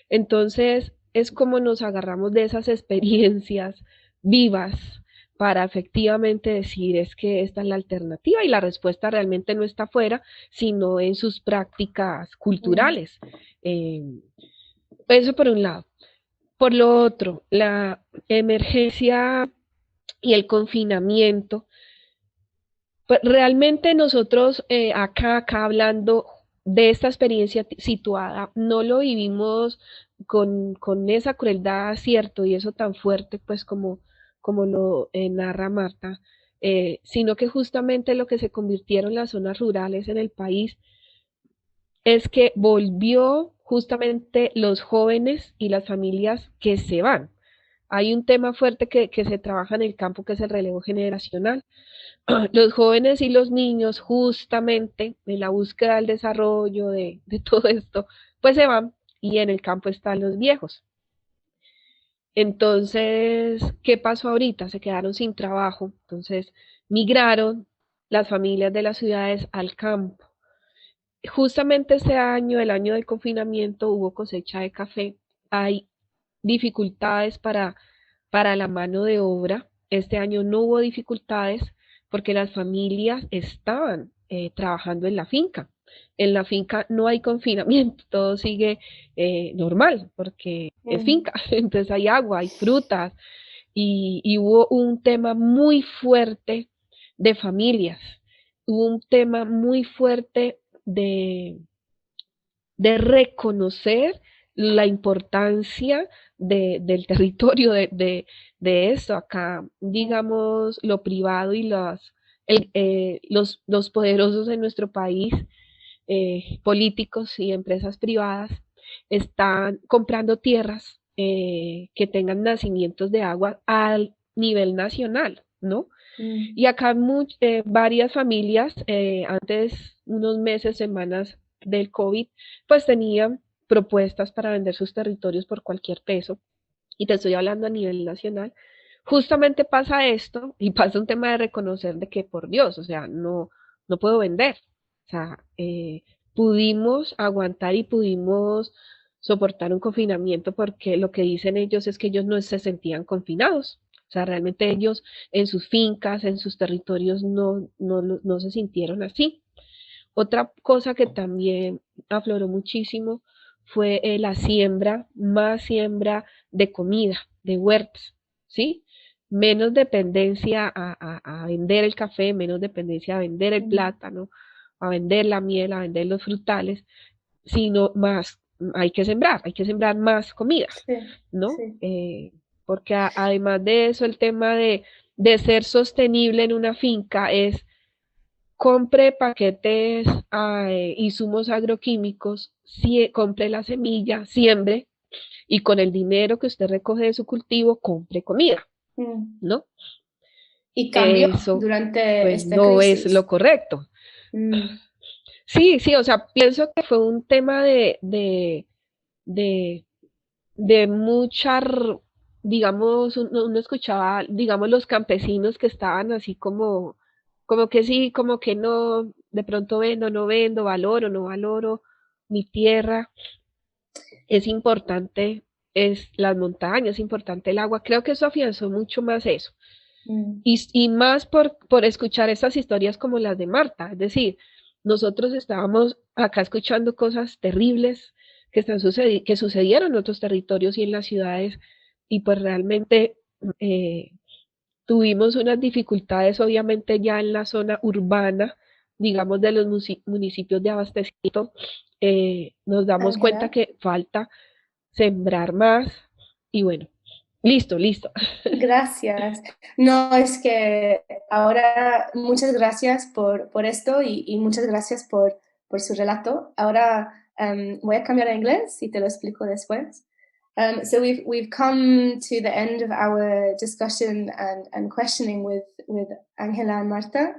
Entonces, es como nos agarramos de esas experiencias vivas para efectivamente decir es que esta es la alternativa y la respuesta realmente no está afuera, sino en sus prácticas culturales. Eso por un lado. Por lo otro, la emergencia y el confinamiento. Pues realmente nosotros acá hablando de esta experiencia situada, no lo vivimos con esa crueldad, cierto, y eso tan fuerte, pues como lo narra Marta, sino que justamente lo que se convirtieron las zonas rurales en el país es que volvió justamente los jóvenes y las familias que se van. Hay un tema fuerte que se trabaja en el campo, que es el relevo generacional. Los jóvenes y los niños, justamente en la búsqueda del desarrollo de todo esto, pues se van y en el campo están los viejos. Entonces, ¿qué pasó ahorita? Se quedaron sin trabajo, entonces migraron las familias de las ciudades al campo. Justamente este año, el año del confinamiento, hubo cosecha de café. Hay dificultades para la mano de obra. Este año no hubo dificultades porque las familias estaban trabajando en la finca. En la finca no hay confinamiento, todo sigue normal porque es finca, entonces hay agua, hay frutas y hubo un tema muy fuerte de familias, hubo un tema muy fuerte de reconocer la importancia del territorio, de esto. Acá, digamos, lo privado y los poderosos en nuestro país, políticos y empresas privadas, están comprando tierras que tengan nacimientos de agua al nivel nacional, ¿no? Y acá varias familias, antes, unos meses, semanas del COVID, pues tenían propuestas para vender sus territorios por cualquier peso. Y te estoy hablando a nivel nacional. Justamente pasa esto y pasa un tema de reconocer de que, por Dios, o sea, no puedo vender. O sea, pudimos aguantar y pudimos soportar un confinamiento porque lo que dicen ellos es que ellos no se sentían confinados. O sea, realmente ellos en sus fincas, en sus territorios, no se sintieron así. Otra cosa que también afloró muchísimo fue la siembra, más siembra de comida, de huertas, ¿sí? Menos dependencia a vender el café, menos dependencia a vender el plátano, a vender la miel, a vender los frutales, sino más, hay que sembrar más comida, ¿no? Sí. Porque además de eso, el tema de ser sostenible en una finca es compre paquetes, insumos agroquímicos, compre la semilla, siembre y con el dinero que usted recoge de su cultivo, compre comida, ¿no? Y cambió eso, durante pues esta no crisis. es lo correcto. Sí, o sea, pienso que fue un tema de mucha, digamos, uno escuchaba, digamos, los campesinos que estaban así como que sí, como que no, de pronto vendo, no vendo, valoro, no valoro mi tierra, es importante, es las montañas, es importante el agua, creo que eso afianzó mucho más eso. Y más por escuchar esas historias como las de Marta, es decir, nosotros estábamos acá escuchando cosas terribles que sucedieron en otros territorios y en las ciudades, y pues realmente tuvimos unas dificultades obviamente ya en la zona urbana, digamos de los municipios de abastecimiento, nos damos cuenta que falta sembrar más y bueno, listo. Gracias. No, es que ahora muchas gracias por esto y muchas gracias por su relato. Ahora voy a cambiar a inglés y te lo explico después. So we've come to the end of our discussion and questioning with Angela and Marta.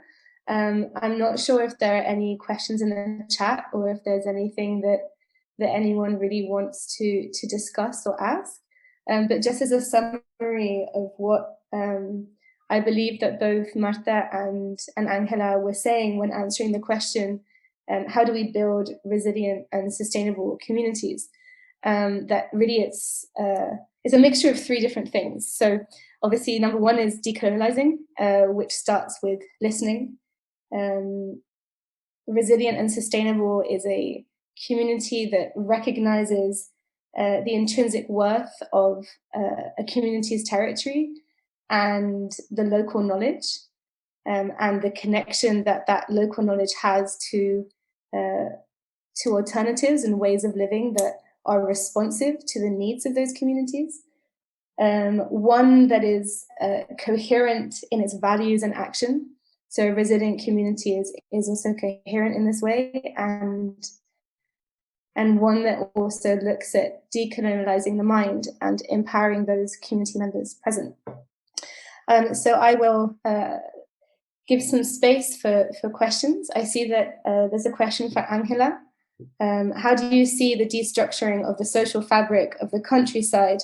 I'm not sure if there are any questions in the chat or if there's anything that anyone really wants to discuss or ask. But just as a summary of what I believe that both Marta and Angela were saying when answering the question, how do we build resilient and sustainable communities? That really it's a mixture of three different things. So obviously, number one is decolonializing, which starts with listening. Resilient and sustainable is a community that recognizes the intrinsic worth of a community's territory and the local knowledge and the connection that local knowledge has to alternatives and ways of living that are responsive to the needs of those communities. One that is coherent in its values and action. So a resilient community is also coherent in this way, and one that also looks at decolonializing the mind and empowering those community members present. So I will give some space for questions. I see that there's a question for Angela. How do you see the destructuring of the social fabric of the countryside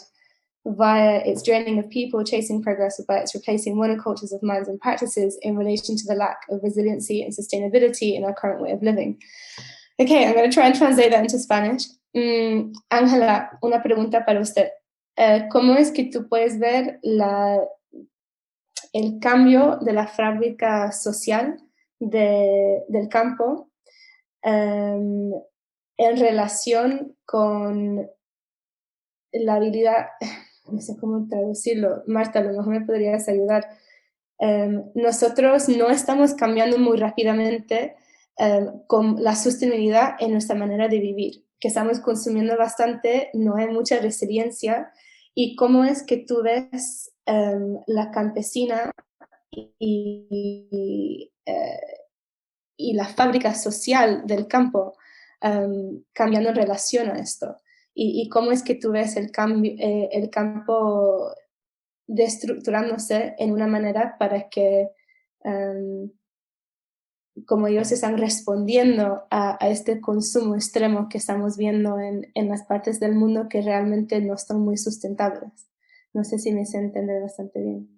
via its draining of people, chasing progress, by its replacing monocultures of minds and practices in relation to the lack of resiliency and sustainability in our current way of living? Okay, I'm going to try and translate that into Spanish. Ángela, una pregunta para usted. ¿Cómo es que tú puedes ver el cambio de la fábrica social del campo en relación con la habilidad, no sé cómo traducirlo, Marta, a lo mejor me podrías ayudar. Nosotros no estamos cambiando muy rápidamente con la sostenibilidad en nuestra manera de vivir, que estamos consumiendo bastante, no hay mucha resiliencia. ¿Y cómo es que tú ves la campesina y la fábrica social del campo cambiando en relación a esto? ¿Y cómo es que tú ves el campo destructurándose en una manera para que, como ellos están respondiendo a este consumo extremo que estamos viendo en las partes del mundo que realmente no son muy sustentables? No sé si me sé entender bastante bien.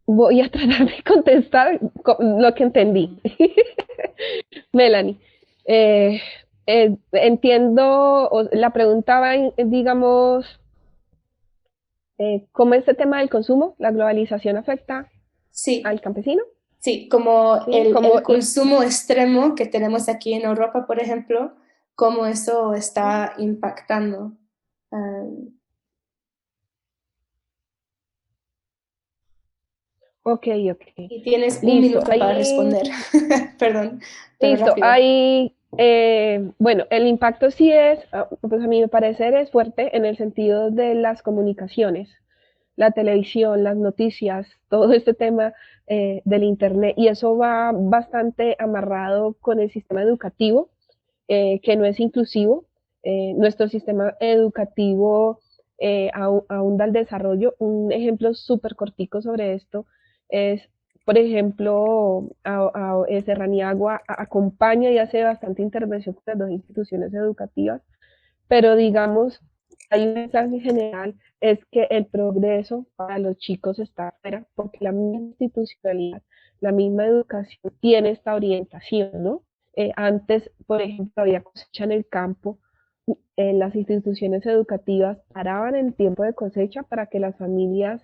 Voy a tratar de contestar lo que entendí. Melanie, entiendo, la pregunta va digamos, ¿cómo este tema del consumo, la globalización afecta al campesino? Sí, como el consumo extremo que tenemos aquí en Europa, por ejemplo, cómo eso está impactando. Ok. Y tienes un minuto para responder. Perdón. Listo, bueno, el impacto sí es, pues a mi parecer es fuerte en el sentido de las comunicaciones, la televisión, las noticias, todo este tema del Internet, y eso va bastante amarrado con el sistema educativo, que no es inclusivo. Nuestro sistema educativo aún da el desarrollo. Un ejemplo súper cortico sobre esto es, por ejemplo, Serraniagua acompaña y hace bastante intervención con las dos instituciones educativas, pero digamos, hay un mensaje general, es que el progreso para los chicos está afuera, porque la misma institucionalidad, la misma educación tiene esta orientación, ¿no? Antes, por ejemplo, había cosecha en el campo, las instituciones educativas paraban el tiempo de cosecha para que las familias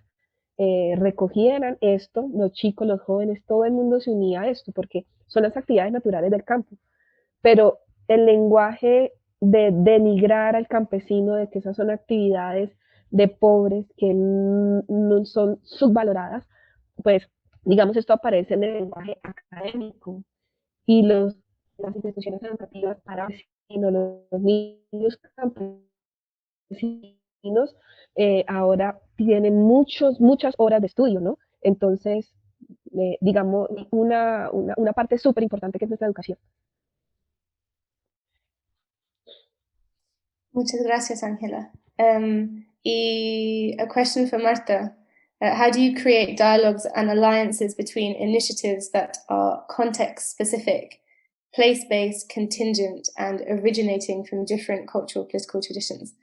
recogieran esto, los chicos, los jóvenes, todo el mundo se unía a esto, porque son las actividades naturales del campo. Pero el lenguaje de denigrar al campesino, de que esas son actividades de pobres que no son subvaloradas, pues digamos esto aparece en el lenguaje académico y las instituciones educativas para los niños campesinos ahora tienen muchas horas de estudio, ¿no? Entonces, digamos, una parte súper importante que es nuestra educación. Muchas gracias, Angela. A question for Marta. How do you create dialogues and alliances between initiatives that are context-specific, place-based, contingent, and originating from different cultural, political traditions?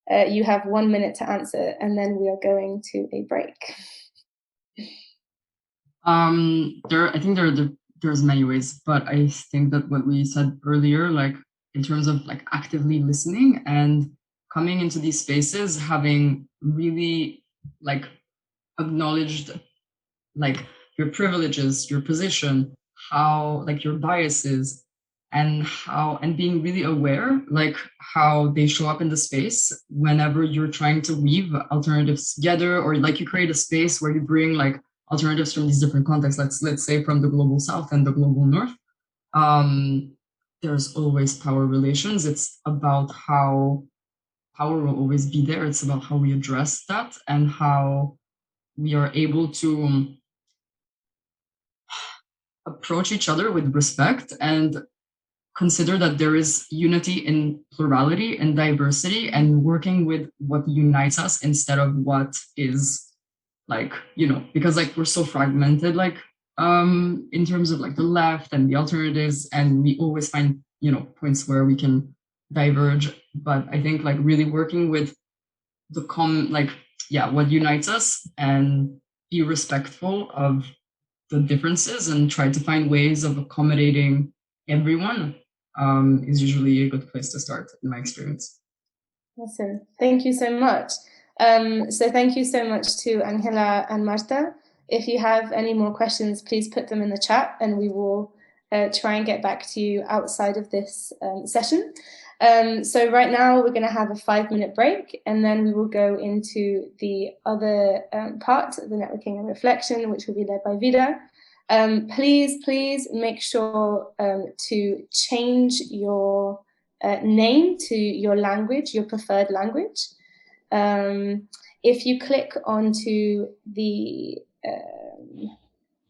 You have 1 minute to answer, and then we are going to a break. I think there's many ways, but I think that what we said earlier, like in terms of like actively listening and coming into these spaces, having really like acknowledged like your privileges, your position, how like your biases, and being really aware like how they show up in the space whenever you're trying to weave alternatives together, or like you create a space where you bring like alternatives from these different contexts, let's say from the global south and the global north. There's always power relations. It's about how power will always be there. It's about how we address that and how we are able to approach each other with respect and consider that there is unity in plurality and diversity, and working with what unites us instead of what is like, because like we're so fragmented, like in terms of like the left and the alternatives, and we always find points where we can diverge. But I think like really working with the what unites us, and be respectful of the differences and try to find ways of accommodating everyone is usually a good place to start in my experience. Awesome. Thank you so much. So thank you so much to Angela and Marta. If you have any more questions, please put them in the chat and we will try and get back to you outside of this session. So right now we're going to have a 5-minute break, and then we will go into the other part of the networking and reflection, which will be led by Vida. Please make sure to change your name to your language, your preferred language. If you click onto the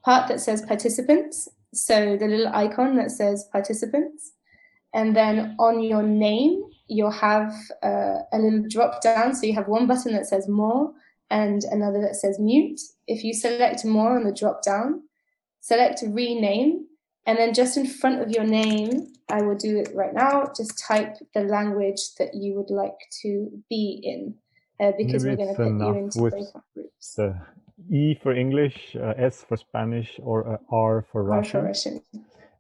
part that says participants, so the little icon that says participants, and then on your name, you'll have a little drop down. So you have one button that says more and another that says mute. If you select more on the drop down, select rename, and then just in front of your name, I will do it right now, just type the language that you would like to be in, because Maybe we're going to put you into breakout groups. The E for English, S for Spanish, or R for Russian. R for Russian.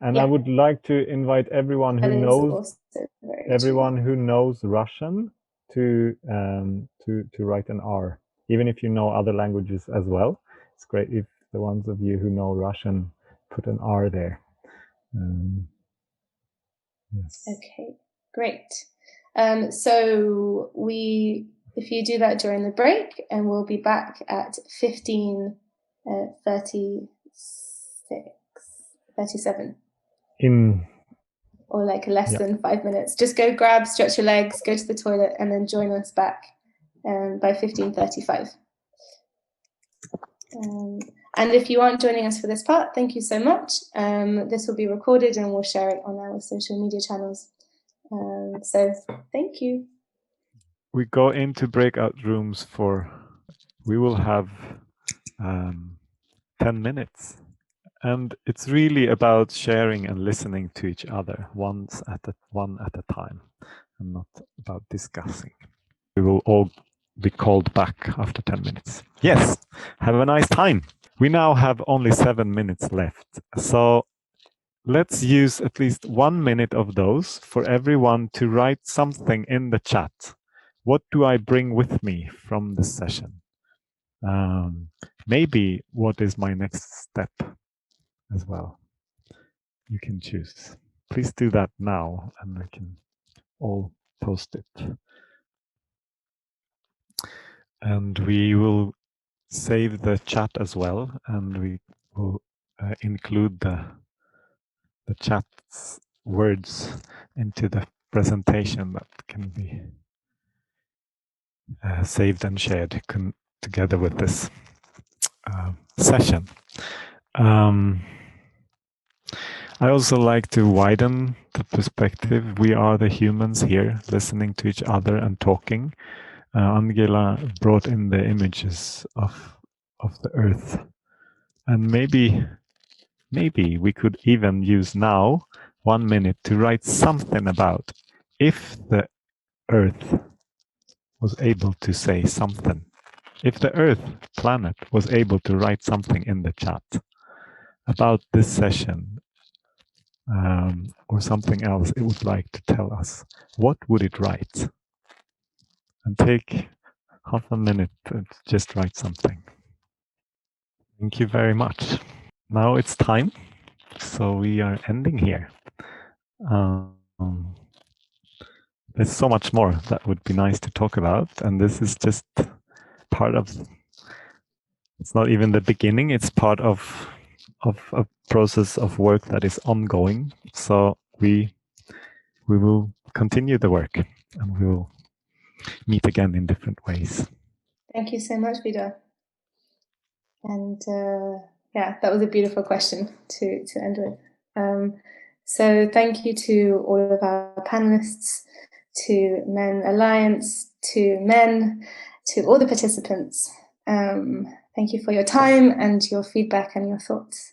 And I would like to invite everyone who knows Russian to write an R, even if you know other languages as well. It's great if the ones of you who know Russian put an R there. Yes. Okay, great. So if you do that during the break, and we'll be back at 15:37. Or like less than 5 minutes. Just go grab, stretch your legs, go to the toilet, and then join us back by 15:35. And if you aren't joining us for this part, thank you so much. This will be recorded and we'll share it on our social media channels. So thank you. We go into breakout rooms we will have 10 minutes. And it's really about sharing and listening to each other one at a time, and not about discussing. We will all be called back after 10 minutes. Yes, have a nice time. We now have only 7 minutes left. So let's use at least 1 minute of those for everyone to write something in the chat. What do I bring with me from this session? Maybe what is my next step as well? You can choose. Please do that now and we can all post it. And we will save the chat as well, and we will include the chat's words into the presentation that can be saved and shared together with this session. I also like to widen the perspective. We are the humans here listening to each other and talking. Angela brought in the images of the earth, and maybe we could even use now 1 minute to write something about if the earth was able to say something. If the earth planet was able to write something in the chat about this session, or something else it would like to tell us, what would it write? And take half a minute to just write something. Thank you very much. Now it's time, so we are ending here. There's so much more that would be nice to talk about, and this is just part of, it's not even the beginning, it's part of a process of work that is ongoing. So we will continue the work, and we will meet again in different ways. Thank you so much, Vidar. And yeah, that was a beautiful question to end with. So thank you to all of our panelists, to Men Alliance, to Men, to all the participants. Thank you for your time and your feedback and your thoughts.